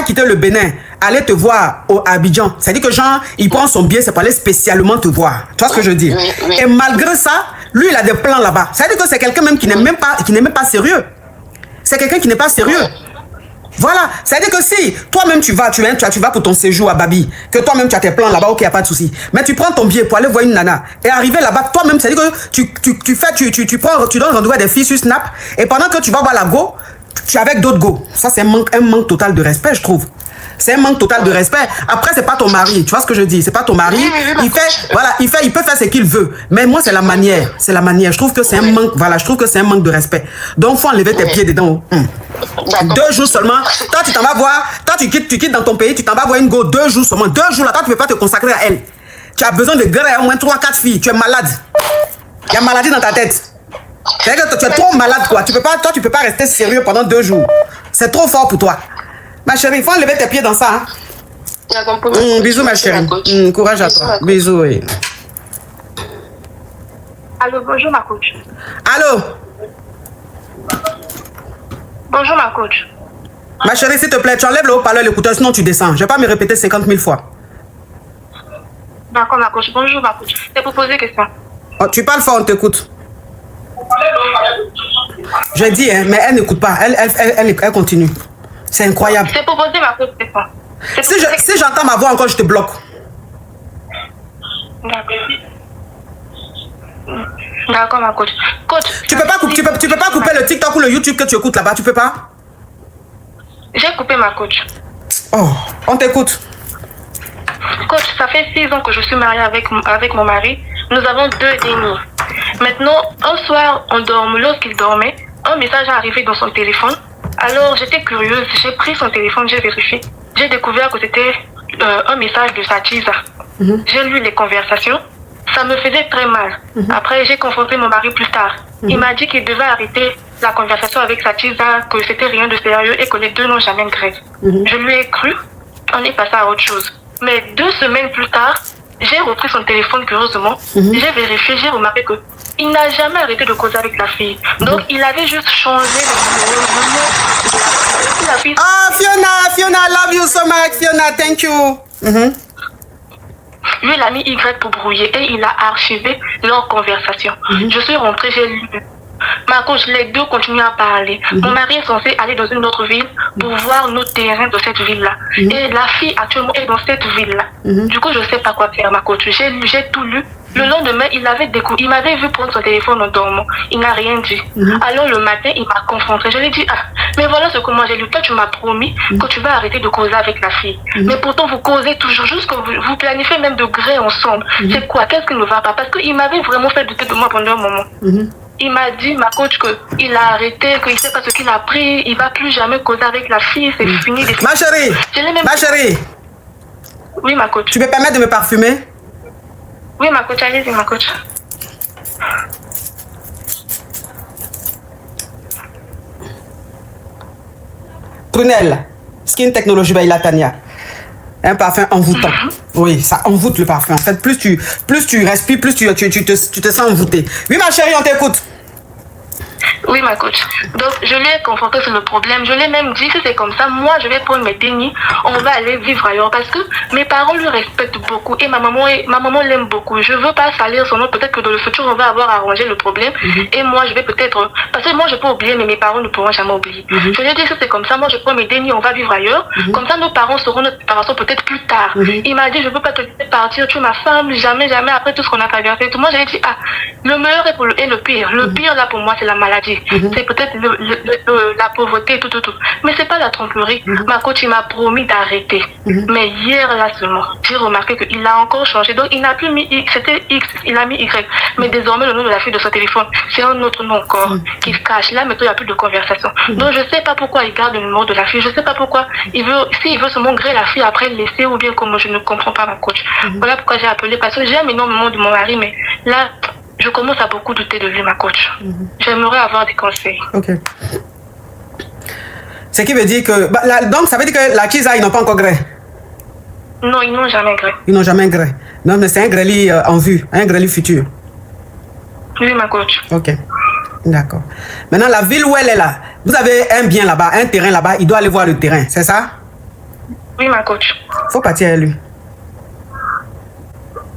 quitter le Bénin, aller te voir à Abidjan. C'est-à-dire que genre, il prend son billet, c'est pour aller spécialement te voir. Tu vois ce que je veux dire? Oui. Et malgré ça, lui, il a des plans là-bas. C'est-à-dire que c'est quelqu'un même qui n'est même pas sérieux. C'est quelqu'un qui n'est pas sérieux. Voilà, c'est-à-dire que si toi-même tu vas pour ton séjour à Babi, que toi-même tu as tes plans là-bas, ok, il n'y a pas de souci. Mais tu prends ton billet pour aller voir une nana et arriver là-bas, toi-même, c'est-à-dire que tu donnes rendez-vous à des filles sur Snap et pendant que tu vas voir la go, tu es avec d'autres go. Ça, c'est un manque total de respect, je trouve. C'est un manque total de respect. Après, c'est pas ton mari. Tu vois ce que je dis? C'est pas ton mari. Il peut faire ce qu'il veut. Mais moi, c'est la manière. C'est la manière. Je trouve que c'est un manque. Voilà, je trouve que c'est un manque de respect. Donc, faut enlever tes pieds dedans. 2 jours seulement. Toi, tu t'en vas voir. Toi, tu quittes dans ton pays. Tu t'en vas voir une go 2 jours seulement. 2 jours là, toi, tu peux pas te consacrer à elle. Tu as besoin de guérir au moins 3-4 filles. Tu es malade. Il y a maladie dans ta tête. C'est-à-dire que tu es trop malade, quoi. Tu peux pas rester sérieux pendant 2 jours. C'est trop fort pour toi. Ma chérie, il faut enlever tes pieds dans ça. Bisous, ma chérie. Courage à toi. Bisous, oui. Allô, bonjour, ma coach. Allô? Bonjour, ma coach. Ma chérie, s'il te plaît, tu enlèves le haut-parleur, l'écouteur, sinon tu descends. Je ne vais pas me répéter 50 000 fois. D'accord, ma coach. Bonjour, ma coach. C'est pour poser question. Oh, tu parles fort, on t'écoute. J'ai dit, hein, mais elle n'écoute pas. Elle continue. C'est incroyable. C'est pour poser ma question. Si j'entends ma voix encore, je te bloque. D'accord, ma coach. Coach. Tu peux pas couper le TikTok ou le YouTube que tu écoutes là-bas, tu peux pas? J'ai coupé ma coach. Oh, on t'écoute. Coach, ça fait 6 ans que je suis mariée avec mon mari. Nous avons 2 dénis. Maintenant, un soir, lorsqu'il dormait, un message est arrivé dans son téléphone. Alors, j'étais curieuse, j'ai pris son téléphone, j'ai vérifié. J'ai découvert que c'était un message de Sachiza. J'ai lu les conversations. Ça me faisait très mal. Après, j'ai confronté mon mari plus tard. Il m'a dit qu'il devait arrêter la conversation avec Sachiza, que c'était rien de sérieux et que les deux n'ont jamais de grève. Je lui ai cru. On est passé à autre chose. Mais 2 semaines plus tard, j'ai repris son téléphone curieusement. J'ai vérifié, j'ai remarqué que il n'a jamais arrêté de causer avec la fille. Donc, il avait juste changé le numéro de la fille. Ah, Fiona, I love you so much, Fiona, thank you. Lui, il a mis Y pour brouiller et il a archivé leur conversation. Je suis rentrée, j'ai lu. Ma coach, les deux continuent à parler. Mon mari est censé aller dans une autre ville pour voir nos terrains de cette ville-là. Et la fille actuellement est dans cette ville-là. Du coup, je ne sais pas quoi faire, ma coach. J'ai tout lu. Le lendemain, il m'avait vu prendre son téléphone en dormant. Il n'a rien dit. Alors le matin, il m'a confronté. Je lui ai dit, mais voilà ce que moi j'ai lu. Toi, tu m'as promis que tu vas arrêter de causer avec la fille. Mais pourtant, vous causez toujours, juste que vous planifiez même de gré ensemble. C'est quoi? Qu'est-ce qui ne va pas? Parce qu'il m'avait vraiment fait douter de moi pendant un moment. Il m'a dit, ma coach, qu'il a arrêté, qu'il ne sait pas ce qu'il a pris, il ne va plus jamais causer avec la fille, c'est fini. Ma chérie, Oui, ma coach. Tu peux permettre de me parfumer? Oui, ma coach, allez-y, ma coach. Prunelle, Skin Technology by Latania. Un parfum envoûtant. Oui, ça envoûte le parfum. En fait, plus tu respires, plus tu te sens envoûté. Oui, ma chérie, on t'écoute. Oui, ma coach. Donc, je lui ai confronté sur le problème. Je lui ai même dit, si c'est comme ça, moi, je vais prendre mes dénis. On va aller vivre ailleurs. Parce que mes parents lui respectent beaucoup. Et ma maman l'aime beaucoup. Je veux pas salir son nom. Peut-être que dans le futur, on va avoir arrangé le problème. Et moi, je vais peut-être... Parce que moi, je peux oublier, mais mes parents ne pourront jamais oublier. Je lui ai dit, si c'est comme ça, moi, je prends mes dénis. On va vivre ailleurs. Comme ça, nos parents sauront notre séparation peut-être plus tard. Il m'a dit, je veux pas te laisser partir. Tu es ma femme. Jamais, jamais. Après tout ce qu'on a traversé. Moi, j'ai dit, le meilleur est le pire. Le pire, là, pour moi, c'est la maladie. C'est peut-être la pauvreté, tout. Mais c'est pas la tromperie. Ma coach, il m'a promis d'arrêter. Mais hier, là seulement, j'ai remarqué qu'il a encore changé. Donc, il n'a plus mis X, c'était X, il a mis Y. Mais désormais, le nom de la fille de son téléphone, c'est un autre nom encore qu'il cache. Là, maintenant, il n'y a plus de conversation. Donc, je sais pas pourquoi il garde le numéro de la fille. Je sais pas pourquoi s'il veut se montrer la fille après le laisser ou bien comment, je ne comprends pas, ma coach. Voilà pourquoi j'ai appelé. Parce que j'aime énormément de mon mari, mais là, je commence à beaucoup douter de lui, ma coach. J'aimerais avoir des conseils. Ok. Ce qui veut dire que... donc, ça veut dire que la Chiza, ils n'ont pas encore gré? Non, ils n'ont jamais gré. Ils n'ont jamais gré. Non, mais c'est un grêli en vue, un grêli futur. Oui, ma coach. Ok. D'accord. Maintenant, la ville où elle est là, vous avez un bien là-bas, un terrain là-bas, il doit aller voir le terrain, c'est ça? Oui, ma coach. Faut partir avec lui.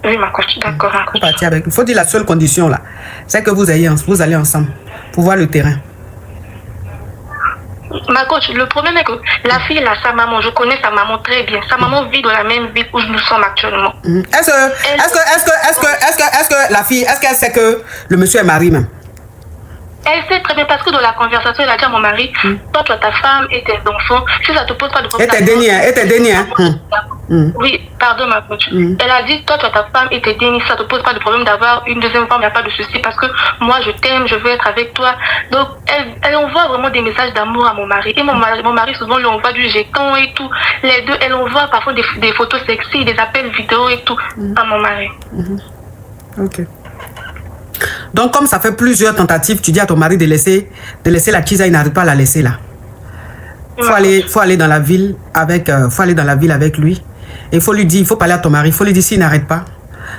Oui, ma coach, d'accord, ma coach. Faut partir avec lui. Faut dire la seule condition là, c'est que vous allez ensemble pour voir le terrain. Ma coach, le problème est que la fille a sa maman, je connais sa maman très bien. Sa maman vit dans la même ville où nous sommes actuellement. Est-ce que la fille, est-ce qu'elle sait que le monsieur est marié même? Elle sait très bien parce que dans la conversation, elle a dit à mon mari, toi, tu as ta femme et tes enfants, si ça te pose pas de problème. Et tes dénis, Oui, pardon, ma coach. Elle a dit, toi, tu as ta femme et tes dénis, ça te pose pas de problème d'avoir une deuxième femme, il n'y a pas de souci parce que moi, je t'aime, je veux être avec toi. Donc, elle envoie vraiment des messages d'amour à mon mari. Et mon mari souvent, lui envoie du jeton et tout. Les deux, elle envoie parfois des photos sexy, des appels vidéo et tout à mon mari. Ok. Donc, comme ça fait plusieurs tentatives, tu dis à ton mari de laisser la Chiza, il n'arrive pas à la laisser là. Faut aller dans la ville avec lui. Et il faut lui dire, il faut parler à ton mari, il faut lui dire s'il n'arrête pas,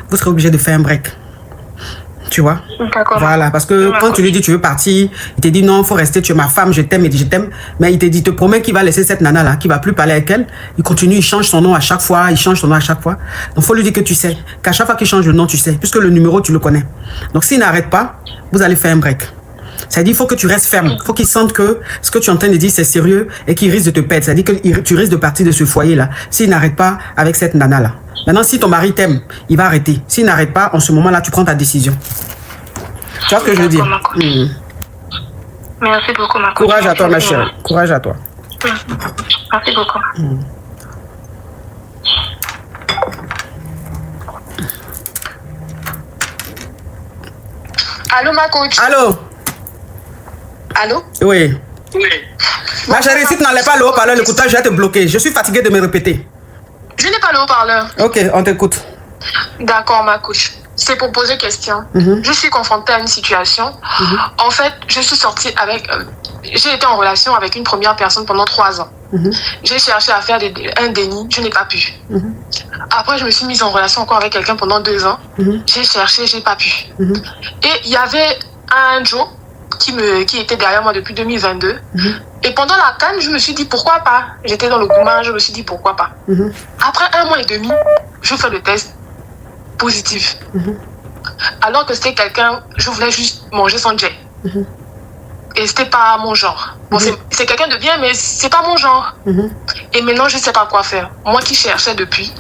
vous serez obligé de faire un break. Tu vois? Voilà, parce que quand tu lui dis tu veux partir, il te dit non, il faut rester, tu es ma femme, je t'aime, mais il te promet qu'il va laisser cette nana là, qu'il va plus parler avec elle. Il continue, il change son nom à chaque fois, Donc il faut lui dire que tu sais, qu'à chaque fois qu'il change le nom, tu sais, puisque le numéro tu le connais. Donc s'il n'arrête pas, vous allez faire un break. C'est-à-dire il faut que tu restes ferme, il faut qu'il sente que ce que tu es en train de dire c'est sérieux et qu'il risque de te perdre. C'est-à-dire que tu risques de partir de ce foyer là, s'il n'arrête pas avec cette nana là. Maintenant, si ton mari t'aime, il va arrêter. S'il n'arrête pas, en ce moment-là, tu prends ta décision. Tu vois ce que je veux dire? Merci beaucoup, ma coach. Courage à toi, ma chérie. Courage à toi. Merci beaucoup. Allô, ma coach. Allô? Allô? Oui. Ma chérie, si tu n'enlèves pas le haut-parleur, l'écouteur, je vais te bloquer. Je suis fatiguée de me répéter. Je n'ai pas le haut-parleur. Ok, on t'écoute. D'accord, ma coach. C'est pour poser question. Je suis confrontée à une situation. En fait, je suis sortie avec... j'ai été en relation avec une première personne pendant 3 ans. J'ai cherché à faire un déni, je n'ai pas pu. Après, je me suis mise en relation encore avec quelqu'un pendant 2 ans. J'ai cherché, je n'ai pas pu. Et il y avait un Joe qui était derrière moi depuis 2022. Et pendant la canne, je me suis dit pourquoi pas. J'étais dans le gourmand, je me suis dit pourquoi pas. Après 1 mois et demi, je fais le test positif. Alors que c'était quelqu'un, je voulais juste manger son jet. Et c'était pas mon genre. Bon, c'est quelqu'un de bien, mais c'est pas mon genre. Et maintenant, je sais pas quoi faire. Moi qui cherchais depuis.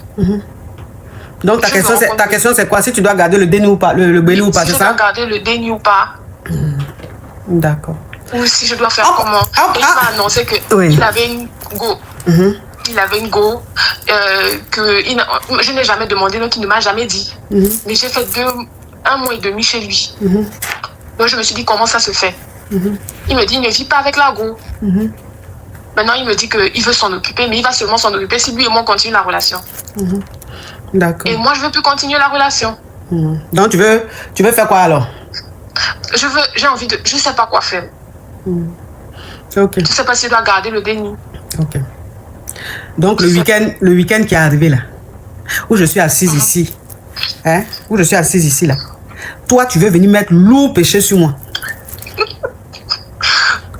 Donc ta question c'est quoi? Si tu dois garder le déni ou pas, le belly ou pas, c'est ça? Si je dois garder le déni ou pas. D'accord. Ou si je dois faire comment? Il m'a annoncé qu'il avait une go. Il avait une go que je n'ai jamais demandé, donc il ne m'a jamais dit. Mais j'ai fait 1 mois et demi chez lui. Donc je me suis dit comment ça se fait. Il me dit il ne vit pas avec la go. Maintenant il me dit qu'il veut s'en occuper, mais il va seulement s'en occuper si lui et moi on continue la relation. D'accord. Et moi je veux plus continuer la relation. Donc tu veux faire quoi alors? J'ai envie de... Je sais pas quoi faire. Ok. Je sais pas si je dois garder le déni. Ok. Donc le week-end qui est arrivé là, où je suis assise ici, hein, où je suis assise ici là, toi tu veux venir mettre lourd péché sur moi.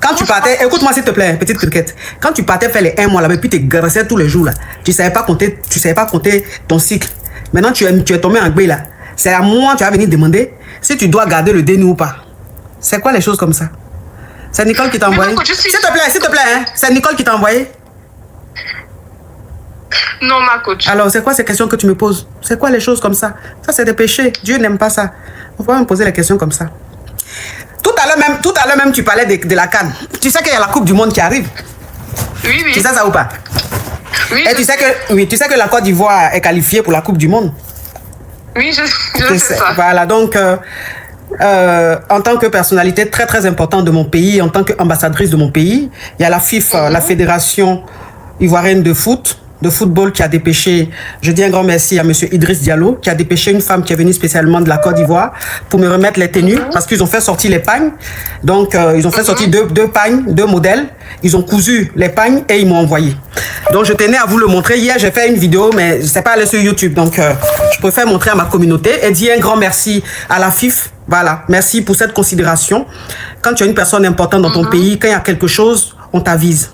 Quand tu partais, écoute-moi s'il te plaît, petite criquette. Quand tu partais faire les 1 mois là, puis tu te graissais tous les jours là, tu savais pas compter ton cycle. Maintenant tu es tombé en gbé là. C'est à moi tu vas venir demander si tu dois garder le déni ou pas. C'est quoi les choses comme ça? C'est Nicole qui t'a envoyé. S'il te plaît, hein? C'est Nicole qui t'a envoyé. Non, ma coach. Alors, c'est quoi ces questions que tu me poses? C'est quoi les choses comme ça? Ça, c'est des péchés. Dieu n'aime pas ça. On va me poser les questions comme ça. Tout à l'heure même, tu parlais de la CAN. Tu sais qu'il y a la Coupe du Monde qui arrive? Oui. Tu sais ça ou pas? Oui. Et tu sais que la Côte d'Ivoire est qualifiée pour la Coupe du Monde? Oui, je sais ça. Voilà, donc... en tant que personnalité très très importante de mon pays, en tant qu'ambassadrice de mon pays, il y a la FIF, la Fédération Ivoirienne de football qui a dépêché, je dis un grand merci à monsieur Idriss Diallo, qui a dépêché une femme qui est venue spécialement de la Côte d'Ivoire pour me remettre les tenues, parce qu'ils ont fait sortir les pagnes. Donc ils ont fait sortir deux pagnes, 2 modèles, ils ont cousu les pagnes et ils m'ont envoyé. Donc je tenais à vous le montrer. Hier j'ai fait une vidéo, mais je ne sais pas aller sur YouTube, donc je préfère montrer à ma communauté et dire un grand merci à la FIF. Voilà, merci pour cette considération. Quand tu es une personne importante dans ton pays, quand il y a quelque chose, on t'avise.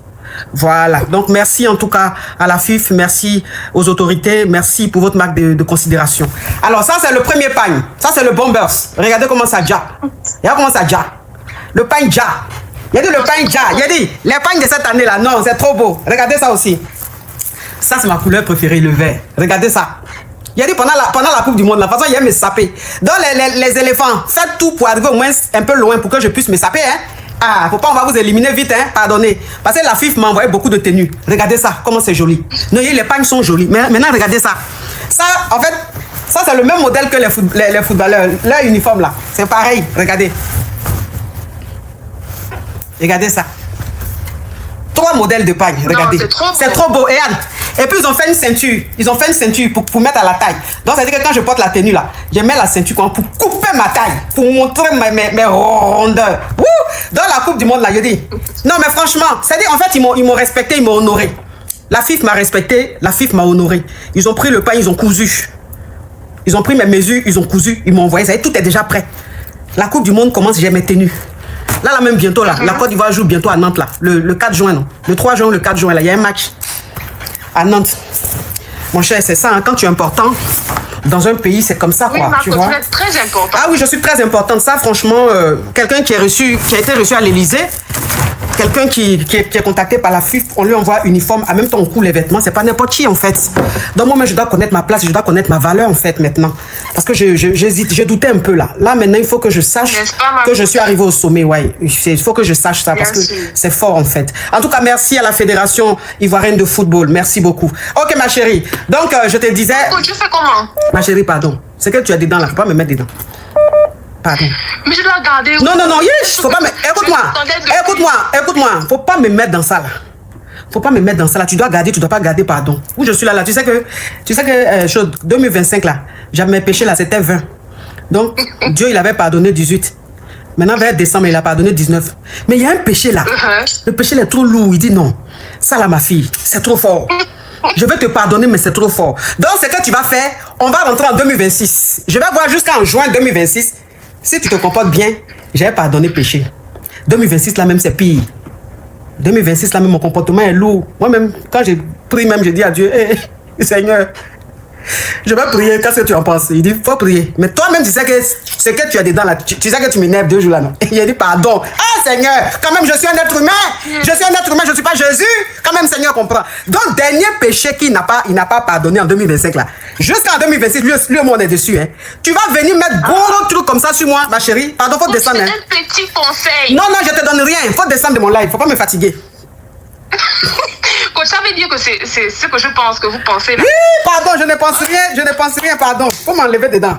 Voilà, donc merci en tout cas à la FIF, merci aux autorités, merci pour votre marque de considération. Alors ça c'est le premier pagne, ça c'est le Bombers. Regardez comment ça ja. Regardez comment ça ja. Le pagne ja. Il y a dit le pagne ja. Il y a dit les pagnes de cette année là, non c'est trop beau. Regardez ça aussi. Ça c'est ma couleur préférée, le vert. Regardez ça. Il a dit pendant la Coupe du Monde, la façon il aime me saper. Donc les éléphants, faites tout pour arriver au moins un peu loin pour que je puisse me saper, hein. Ah, faut pas, on va vous éliminer vite, hein. Pardonnez. Parce que la FIF m'a envoyé beaucoup de tenues. Regardez ça, comment c'est joli. Non, les pagnes sont jolies. Mais maintenant, regardez ça. Ça, en fait, ça c'est le même modèle que les footballeurs. Leur uniforme là, c'est pareil. Regardez. Regardez ça. 3 modèles de pagnes, regardez. C'est trop beau. Et puis ils ont fait une ceinture. Ils ont fait une ceinture pour mettre à la taille. Donc ça veut dire que quand je porte la tenue là, je mets la ceinture pour couper ma taille, pour montrer mes rondeurs. Wouh! Dans la Coupe du Monde là, je dis. Non mais franchement, c'est-à-dire en fait ils m'ont respecté, ils m'ont honoré. La FIF m'a respecté, la FIF m'a honoré. Ils ont pris le pain, ils ont cousu. Ils ont pris mes mesures, ils ont cousu, ils m'ont envoyé. Ça y est, tout est déjà prêt. La Coupe du Monde commence, j'ai mes tenues. Là même bientôt là, la Côte d'Ivoire joue bientôt à Nantes là, le 4 juin non, le 3 juin, le 4 juin là, il y a un match à Nantes. Mon cher, c'est ça, hein, quand tu es important dans un pays, c'est comme ça, quoi. Oui, tu vois. Tu es très important. Ah oui, je suis très importante. Ça, franchement, quelqu'un qui a été reçu à l'Élysée, quelqu'un qui est contacté par la FIF, on lui envoie uniforme, en même temps on coule les vêtements, c'est pas n'importe qui en fait. Donc moi, je dois connaître ma place, je dois connaître ma valeur en fait maintenant. Parce que j'hésite, j'ai douté un peu là. Là maintenant, il faut que je sache que je suis arrivé au sommet, ouais. Il faut que je sache ça parce que c'est fort en fait. En tout cas, merci à la Fédération Ivoirienne de football, merci beaucoup. Ok ma chérie, donc je te disais... Tu fais comment? Ma chérie, pardon. C'est que tu as dedans là, faut pas me mettre dedans. Pardon. Mais je dois garder. Non, faut pas me... Écoute-moi. Faut pas me mettre dans ça, là. Faut pas me mettre dans ça, là. Tu dois garder, tu dois pas garder, pardon. Où je suis là. Tu sais que 2025, là, j'avais mes péchés, là, c'était 20. Donc, Dieu, il avait pardonné 18. Maintenant, vers décembre, il a pardonné 19. Mais il y a un péché, là. Le péché, il est trop lourd. Il dit non. Ça, là, ma fille, c'est trop fort. Je vais te pardonner, mais c'est trop fort. Donc, ce que tu vas faire, on va rentrer en 2026. Je vais voir jusqu'en juin 2026. Si tu te comportes bien, j'ai pardonné péché. 2026, là même, c'est pire. 2026, là même, mon comportement est lourd. Moi-même, quand j'ai pris, même, je dis à Dieu, hey, Seigneur, je vais prier. Qu'est-ce que tu en penses? Il dit, faut prier. Mais toi-même, tu sais que ce que tu as dedans, là, tu sais que tu m'énerves 2 jours là, non? Et il a dit, pardon. Ah, Seigneur, quand même, je suis un être humain. Je suis un être humain, je ne suis pas Jésus. Quand même, Seigneur, comprend. Donc, dernier péché qu'il n'a pas pardonné en 2025, là. Jusqu'en 2026, lui, on est dessus, hein. Tu vas venir mettre gros trucs comme ça sur moi, ma chérie. Pardon, faut descendre, hein. Un petit conseil. Non, je te donne rien. Faut descendre de mon live. Faut pas me fatiguer. Ça veut dire que c'est ce que je pense que vous pensez là. Oui, pardon, je ne pense rien, pardon. Faut m'enlever dedans.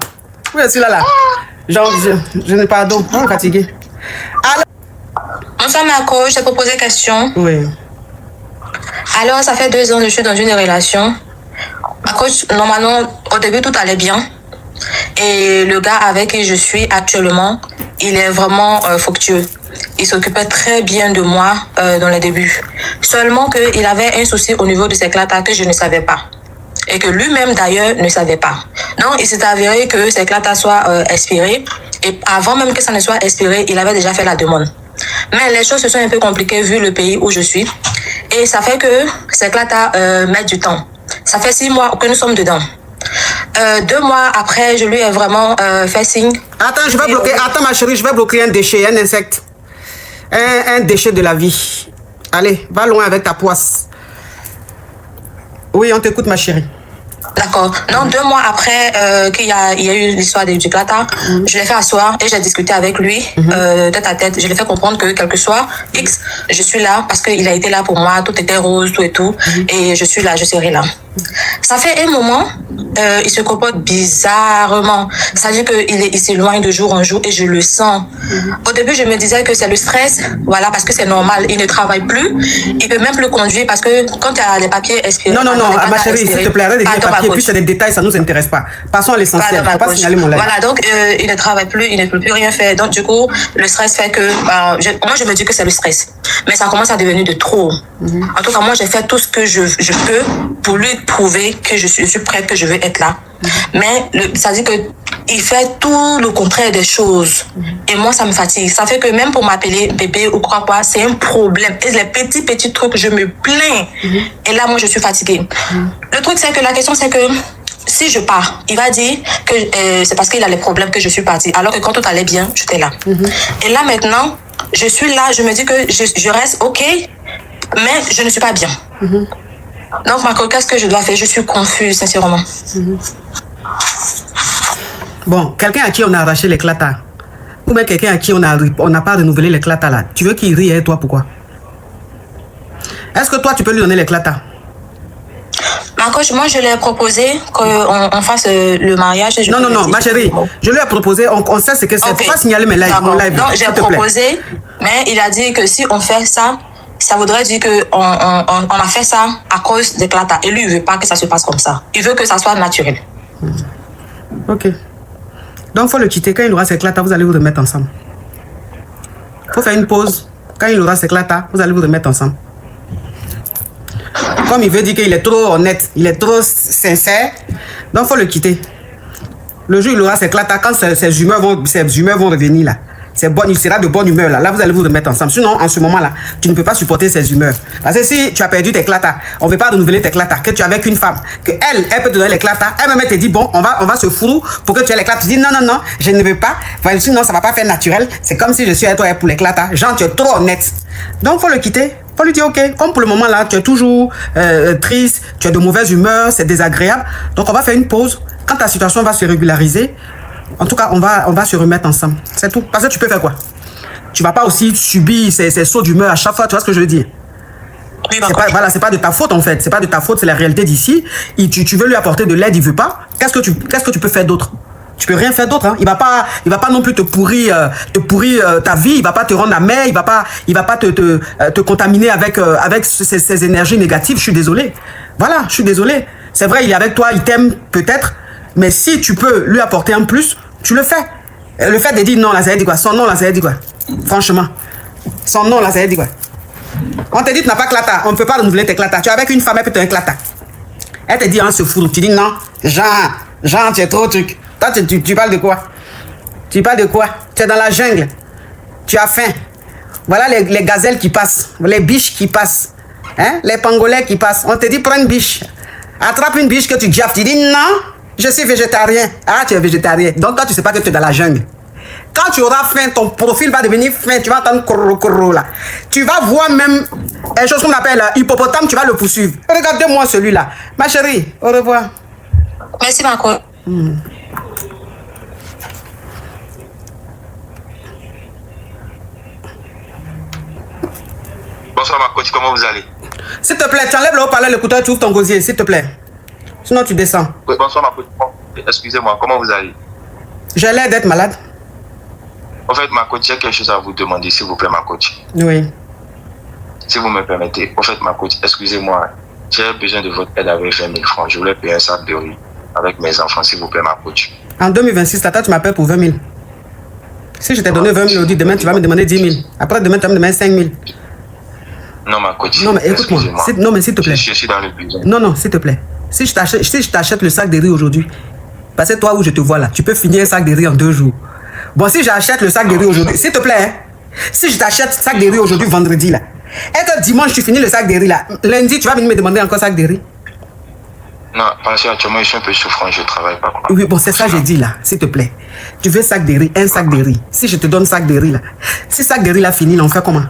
Oui, je suis là. Genre, je n'ai pardon. Je suis fatigué. Alors... Bonsoir, Marco, je t'ai proposé une question. Oui. Alors, ça fait 2 ans que je suis dans une relation. Marco, normalement, au début, tout allait bien. Et le gars avec qui je suis actuellement, il est vraiment fructueux. Il s'occupait très bien de moi dans les débuts. Seulement qu'il avait un souci au niveau de ses clatas que je ne savais pas. Et que lui-même d'ailleurs ne savait pas. Donc il s'est avéré que ses clatas soient expirées. Et avant même que ça ne soit expiré, il avait déjà fait la demande. Mais les choses se sont un peu compliquées vu le pays où je suis. Et ça fait que ces clatas mettent du temps. Ça fait 6 mois que nous sommes dedans. 2 mois après, je lui ai vraiment fait signe. Attends, je vais bloquer. Attends, ma chérie, je vais bloquer un déchet, un insecte. Un déchet de la vie. Allez, va loin avec ta poisse. Oui, on t'écoute, ma chérie. D'accord. Donc 2 mois après qu'il y a eu l'histoire du clata, je l'ai fait asseoir et j'ai discuté avec lui tête à tête. Je lui ai fait comprendre que quel que soit X, je suis là parce qu'il a été là pour moi, tout était rose, tout et tout. Et je suis là, je serai là. Ça fait un moment, il se comporte bizarrement. C'est-à-dire qu'il s'éloigne de jour en jour et je le sens. Au début, je me disais que c'est le stress, voilà, parce que c'est normal. Il ne travaille plus, il peut même plus conduire parce que quand tu as les papiers expirés... Non, ma chérie, s'il te plaît, arrête de dire papiers, puis c'est des détails, ça ne nous intéresse pas. Passons à l'essentiel, il ne faut pas signaler mon live. Voilà, donc il ne travaille plus, il ne peut plus rien faire. Donc du coup, le stress fait que... moi, je me dis que c'est le stress. Mais ça commence à devenir de trop. En tout cas, moi, j'ai fait tout ce que je peux pour lui prouver que je suis prête, que je veux être là. Mais ça dit que il fait tout le contraire des choses. Et moi, ça me fatigue. Ça fait que même pour m'appeler bébé ou quoi, c'est un problème. Et les petits trucs, je me plains. Et là, moi, je suis fatiguée. Le truc, c'est que la question, c'est que si je pars, il va dire que c'est parce qu'il a les problèmes que je suis partie. Alors que quand tout allait bien, j'étais là. Et là, maintenant, je suis là, je me dis que je reste OK, mais je ne suis pas bien. Donc, Marco, qu'est-ce que je dois faire? Je suis confuse, sincèrement. Bon, quelqu'un à qui on a arraché les clatas, ou bien quelqu'un à qui on n'a pas renouvelé les clatas là, tu veux qu'il rie et toi, pourquoi? Est-ce que toi, tu peux lui donner les clatas? Marco, moi, je lui ai proposé qu'on fasse le mariage. Non, ma chérie, je lui ai proposé, on sait ce que c'est. Okay. Faut pas signaler mes lives. Non, j'ai proposé, mais il a dit que si on fait ça, ça voudrait dire qu'on a fait ça à cause des clatas. Et lui, il veut pas que ça se passe comme ça. Il veut que ça soit naturel. Ok. Donc, il faut le quitter. Quand il aura ses clatas, vous allez vous remettre ensemble. Il faut faire une pause. Quand il aura ses clatas, vous allez vous remettre ensemble. Comme il veut dire qu'il est trop honnête, il est trop sincère, donc il faut le quitter. Le jour où il aura ses clatas, quand ses humeurs vont revenir là, il sera de bonne humeur là. Là, vous allez vous remettre ensemble. Sinon, en ce moment-là, tu ne peux pas supporter ses humeurs. Parce que si tu as perdu tes clatas, on ne veut pas renouveler tes clatas, que tu es avec une femme, elle peut te donner les clatas, elle-même te dit, bon, on va se foutre pour que tu aies les clatas. Tu dis, non, je ne veux pas. Enfin, sinon, ça ne va pas faire naturel. C'est comme si je suis avec toi pour les clatas. Genre, tu es trop honnête. Donc, il faut le quitter. Il faut lui dire, ok, comme pour le moment là, tu es toujours triste, tu as de mauvaise humeur, c'est désagréable. Donc, on va faire une pause. Quand ta situation va se régulariser, en tout cas, on va se remettre ensemble. C'est tout. Parce que tu peux faire quoi? Tu vas pas aussi subir ces sauts d'humeur à chaque fois. Tu vois ce que je veux dire? C'est pas de ta faute en fait. C'est pas de ta faute, c'est la réalité d'ici. Tu veux lui apporter de l'aide, il veut pas. Qu'est-ce que tu peux faire d'autre? Tu peux rien faire d'autre. Hein. Il va pas non plus te pourrir ta vie. Il va pas te rendre amer. Il va pas te contaminer avec ces énergies négatives. Je suis désolé. Voilà, je suis désolé. C'est vrai, il est avec toi, il t'aime peut-être. Mais si tu peux lui apporter un plus, tu le fais. Le fait de dire non, là, ça veut dire quoi? Son nom, là, ça veut dire quoi? Franchement. Son nom, là, ça veut dire quoi? On te dit, tu n'as pas clata. On ne peut pas renouveler tes clatas. Tu es avec une femme, elle peut te un clata. Elle te dit, on se fout. Tu dis non. Jean, tu es trop truc. Toi, tu parles de quoi? Tu parles de quoi? Tu es dans la jungle. Tu as faim. Voilà les gazelles qui passent. Les biches qui passent. Hein? Les pangolins qui passent. On te dit, prends une biche. Attrape une biche que tu jaffes. Tu dis non. Je suis végétarien. Ah, tu es végétarien. Donc, toi, tu ne sais pas que tu es dans la jungle. Quand tu auras faim, ton profil va devenir faim. Tu vas entendre corro là. Tu vas voir même une chose qu'on appelle hippopotame. Tu vas le poursuivre. Regardez-moi celui-là. Ma chérie, au revoir. Merci, Marco. Bonsoir, ma coach. Comment vous allez? S'il te plaît, tu enlèves le haut-parleur, l'écouteur, tu ouvres ton gosier, s'il te plaît. Sinon, tu descends. Oui, bonsoir, ma coach. Excusez-moi, comment vous allez? J'ai l'air d'être malade. En fait, ma coach, j'ai quelque chose à vous demander, s'il vous plaît, ma coach. Oui. Si vous me permettez. En fait, ma coach, excusez-moi. J'ai besoin de votre aide avec 20 000 francs. Je voulais payer un sac de riz avec mes enfants, s'il vous plaît, ma coach. En 2026, tata, tu m'appelles pour 20 000. Si je t'ai donné 20 000 aujourd'hui, demain, tu vas me demander 10 000. Après, demain, tu vas me demander 5 000. Non, ma coach. Non, mais écoute-moi. Non, mais s'il te plaît. Je suis dans le besoin. Non, s'il te plaît. Si je t'achète le sac de riz aujourd'hui, parce que toi où je te vois là, tu peux finir un sac de riz en 2 jours. Bon, si j'achète le sac de riz aujourd'hui, s'il te plaît, hein, si je t'achète le sac de riz aujourd'hui, vendredi là, et que dimanche tu finis le sac de riz là, lundi tu vas venir me demander encore sac de riz. Non, parce que actuellement je suis un peu souffrant, je travaille pas. Quoi. Oui, bon, c'est ça que j'ai dit là, s'il te plaît. Tu veux sac de riz, un sac de riz. Si je te donne sac de riz là, si sac de riz là fini, là, on fait comment?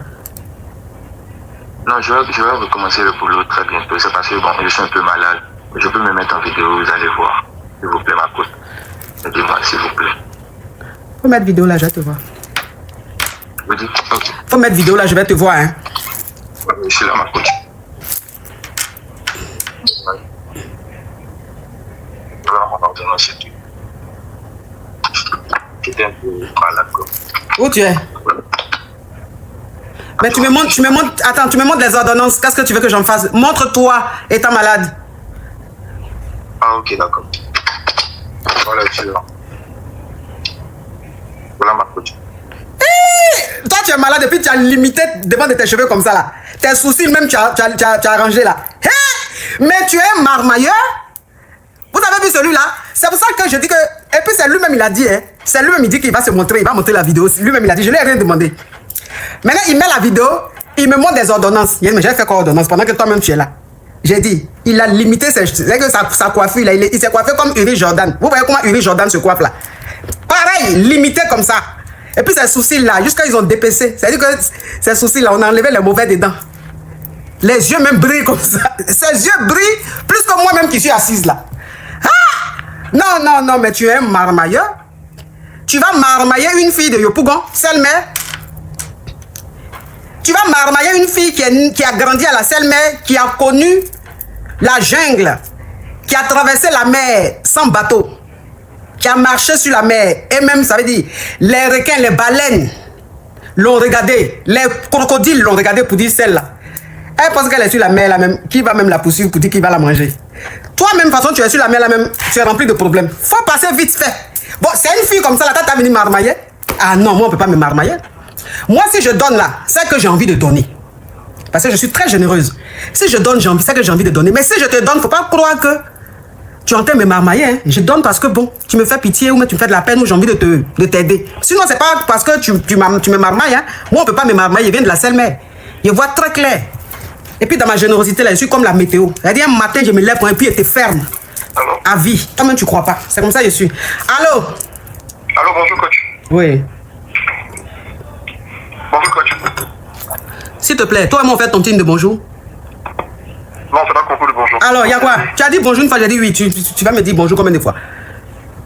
Non, je vais recommencer le boulot très bientôt. C'est parce que bon, je suis un peu malade. Je peux me mettre en vidéo, vous allez voir. S'il vous plaît, ma coach. Aidez-moi, s'il vous plaît. Faut mettre vidéo là, je vais te voir. Vous dites? Ok. Faut mettre vidéo là, je vais te voir, hein. Ouais, je suis là, ma coach. Voilà mon ordonnance et tout. J'étais un peu malade, quoi. Où tu es? Mais tu me montres, attends, tu me montres les ordonnances. Qu'est-ce que tu veux que j'en fasse? Montre-toi étant malade. Ah, ok, d'accord. Voilà, tu es là. Voilà ma coach. Toi, tu es malade et puis tu as limité devant de tes cheveux comme ça là. Tes soucis même, tu as arrangé là. Mais tu es marmailleur. Vous avez vu celui-là? C'est pour ça que je dis que... Et puis c'est lui-même, il a dit, hein. C'est lui-même, il dit qu'il va se montrer, il va montrer la vidéo. Lui-même, il a dit, je ne lui ai rien demandé. Maintenant, il met la vidéo, il me montre des ordonnances. Il dit, mais j'ai fait quoi ordonnance pendant que toi-même tu es là? J'ai dit, il a limité sa coiffure là. Il s'est coiffé comme Uri Jordan. Vous voyez comment Uri Jordan se coiffe là? Pareil, limité comme ça. Et puis ces sourcils là, jusqu'à ils ont dépecé. C'est-à-dire que ces sourcils là, on a enlevé les mauvais dedans. Les yeux même brillent comme ça. Ses yeux brillent plus que moi-même qui suis assise là. Ah! Non, mais tu es un marmailleur. Tu vas marmailler une fille de Yopougon, Selmer. Tu vas marmailler une fille qui a grandi à la Selmer, qui a connu la jungle, qui a traversé la mer sans bateau, qui a marché sur la mer. Et même, ça veut dire, les requins, les baleines l'ont regardé, les crocodiles l'ont regardé pour dire celle-là. Elle pense qu'elle est sur la mer là-même, qui va même la poursuivre pour dire qu'il va la manger. Toi-même, façon, tu es sur la mer là-même, tu es rempli de problèmes. Faut passer vite fait. Bon, c'est une fille comme ça, là, t'as venu marmailler. Ah non, moi, on ne peut pas me marmailler. Moi, si je donne là, c'est que j'ai envie de donner. Parce que je suis très généreuse. Si je donne, c'est que j'ai envie de donner. Mais si je te donne, il ne faut pas croire que tu es en train de me marmailler. Hein. Je donne parce que, bon, tu me fais pitié ou tu me fais de la peine ou j'ai envie de t'aider. Sinon, c'est pas parce que tu me marmailles. Hein. Moi, on ne peut pas me marmailler. Je viens de la Selmer. Je vois très clair. Et puis, dans ma générosité, là, je suis comme la météo. C'est-à-dire, un matin, je me lève et puis elle était ferme. Allô? À vie. Toi-même, tu ne crois pas. C'est comme ça que je suis. Allô? Allô, bonjour, coach. Oui. Bonjour, coach. S'il te plaît, toi et moi, on fait ton team de bonjour. Non, c'est pas compris le bonjour. Alors, il y a quoi? Tu as dit bonjour une fois, j'ai dit oui. Tu vas me dire bonjour combien de fois?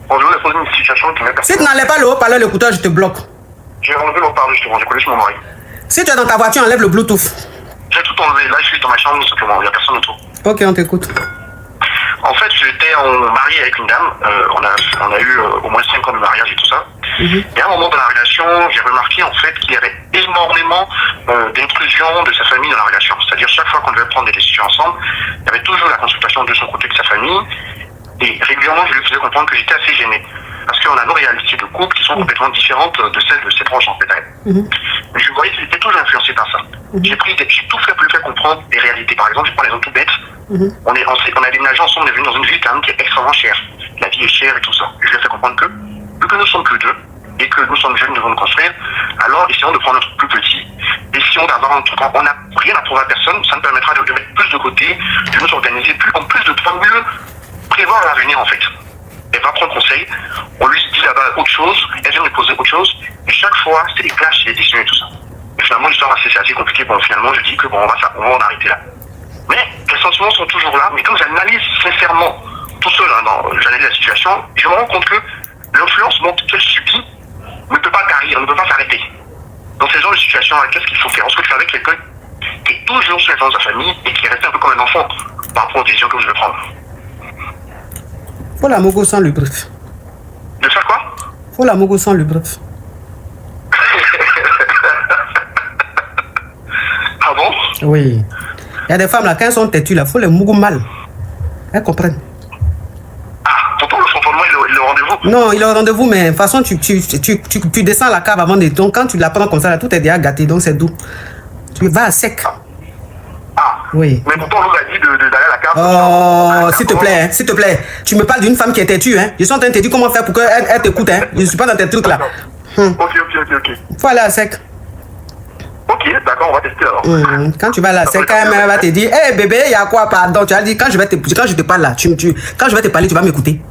Bonjour, je vais poser une situation qui m'est Si tu n'enlèves pas le haut-parleur, l'écouteur, je te bloque. J'ai enlevé le haut-parleur justement, j'ai collé sur mon mari. Si tu es dans ta voiture, enlève le Bluetooth. J'ai tout enlevé, là je suis dans ma chambre, tout simplement, il n'y a personne autour. Ok, on t'écoute. En fait, j'étais marié avec une dame. On a eu au moins 5 ans de mariage et tout ça. Et à un moment de la relation, j'ai remarqué en fait qu'il y avait énormément d'intrusion de sa famille dans la relation. C'est-à-dire chaque fois qu'on devait prendre des décisions ensemble, il y avait toujours la consultation de son côté de sa famille. Et régulièrement, je lui faisais comprendre que j'étais assez gêné. Parce qu'on a nos réalités de couple qui sont complètement différentes de celles de ses proches en fait. Mais je voyais qu'il était toujours influencé par ça. J'ai tout fait pour lui faire comprendre des réalités. Par exemple, je prends l'exemple tout bête. On a déménagé ensemble, on est venu dans une ville quand même qui est extrêmement chère. La vie est chère et tout ça. Je lui ai fait comprendre que, vu que nous sommes plus deux, et que nous sommes jeunes, nous devons nous construire, alors essayons de prendre un truc plus petit. Essayons d'avoir un truc, on n'a rien à prouver à personne, ça nous permettra de mettre plus de côté, de nous organiser, en plus de pouvoir mieux prévoir l'avenir en fait. Elle va prendre conseil, on lui dit là-bas autre chose, elle vient lui poser autre chose, et chaque fois, c'est des clashs, des décisions et tout ça. Et finalement, l'histoire c'est assez compliquée. Bon, finalement, je dis que bon, on va en arrêter là. Mais les sentiments sont toujours là, mais quand j'analyse sincèrement, tout seul, j'analyse la situation, je me rends compte que l'influence qu'elle subit ne peut pas tarir, ne peut pas s'arrêter. Dans ce genre de situation, qu'est-ce qu'il faut faire? Lorsque tu es avec quelqu'un qui est toujours sous l'influence de sa famille et qui est resté un peu comme un enfant par rapport aux décisions que vous devez prendre. Faut la mogo sans le bref. De faire quoi? Faut la mogo sans le bref. Ah bon? Oui. Il y a des femmes là, quand elles sont têtues là, faut les mogo mal. Elles comprennent. Ah, pourtant le fondement il est au rendez-vous. Non, il est au rendez-vous, mais de toute façon, tu descends la cave avant de. Donc quand tu la prends comme ça, là, tout est déjà gâté, donc c'est doux. Tu vas à sec. Ah. Oui. Mais pourtant on nous a dit d'aller à la cave. Oh, s'il te plaît, s'il te plaît. Tu me parles d'une femme qui est têtue, hein. Je suis en train de te dire comment faire pour qu'elle t'écoute, hein. Je ne suis pas dans tes trucs là. Ok. Faut aller à sec. Ok, d'accord, on va tester alors. Quand tu vas là, c'est quand même, elle va te dire, hé bébé, il y a quoi, pardon? Tu vas dire, quand je te parle là, quand je vais te parler, tu vas m'écouter.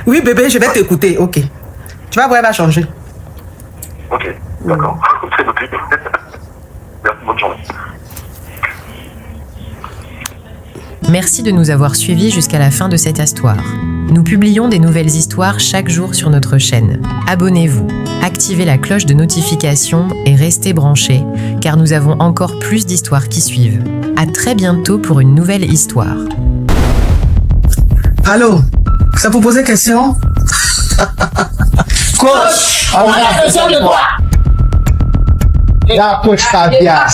Oui bébé, je vais t'écouter, ok. Tu vas voir, elle va changer. Ok, d'accord. C'est noté. Merci, bonne journée. Merci de nous avoir suivis jusqu'à la fin de cette histoire. Nous publions des nouvelles histoires chaque jour sur notre chaîne. Abonnez-vous, activez la cloche de notification et restez branchés, car nous avons encore plus d'histoires qui suivent. À très bientôt pour une nouvelle histoire. Allô, ça vous posait question? Coach, on a besoin de toi. Y'a coach Caviar,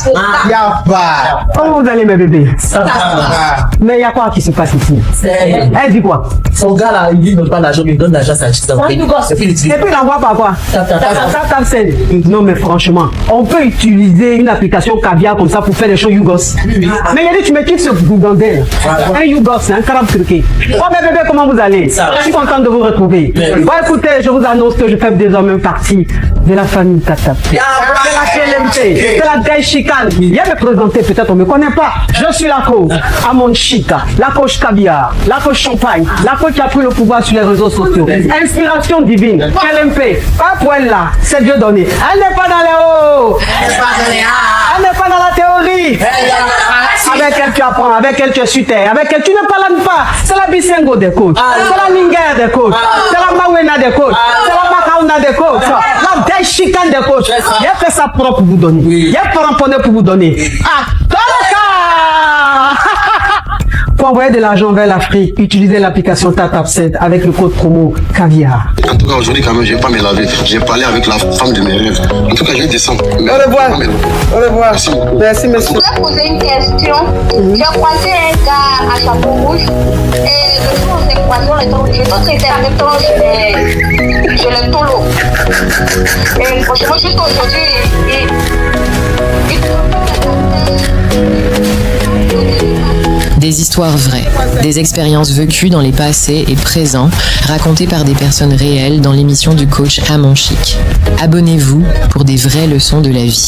y'a pas. Comment vous allez mes bébés? Ça va. Mais il y a quoi qui se passe ici? Elle dit quoi? Son gars là, il dit donne pas l'argent, il donne l'argent, ça achète ça. Et puis il envoie par quoi? Non mais franchement, on peut utiliser une application Caviar comme ça pour faire des choses Yougos. Mais il a dit tu me quittes ce gougandel. Un Yougos, un carabe truqué. Oh mes bébés, comment vous allez? Je suis content de vous retrouver. Bon écoutez, je vous annonce que je fais désormais partie de la famille Tatap. C'est la taille chicane. Viens me présenter, peut-être on ne me connaît pas. Je suis la coach Amon Chica, la coach Caviar, la coach Champagne, la coach qui a pris le pouvoir sur les réseaux sociaux. Inspiration divine, LMP, pas pour elle là, c'est Dieu donné. Elle n'est pas dans les hauts, elle n'est pas dans la théorie. Avec elle tu apprends, avec elle tu es sur terre, avec elle tu ne parles pas. C'est la Bisengo des coachs, c'est la Ninga des coachs, c'est la Mawena des coachs, c'est la Makauna des coachs, la taille chicane des coachs. Il a fait ça propre pour vous donner. Il y a pas ramponné pour vous donner. Ah, pour envoyer de l'argent vers l'Afrique, utilisez l'application TapTapSend avec le code promo Caviar. En tout cas, aujourd'hui, quand même, je vais pas me laver. J'ai parlé avec la femme de mes rêves. En tout cas, je descends. Au revoir. Au revoir. Merci. Merci, monsieur. Je voulais poser une question. J'ai croisé un gars à chapeau rouge et le jour où on s'est croisé, j'ai d'autres été en même temps chez le tolo. Et franchement, juste aujourd'hui, Des histoires vraies, des expériences vécues dans les passés et présents, racontées par des personnes réelles dans l'émission du coach Amon Chic. Abonnez-vous pour des vraies leçons de la vie.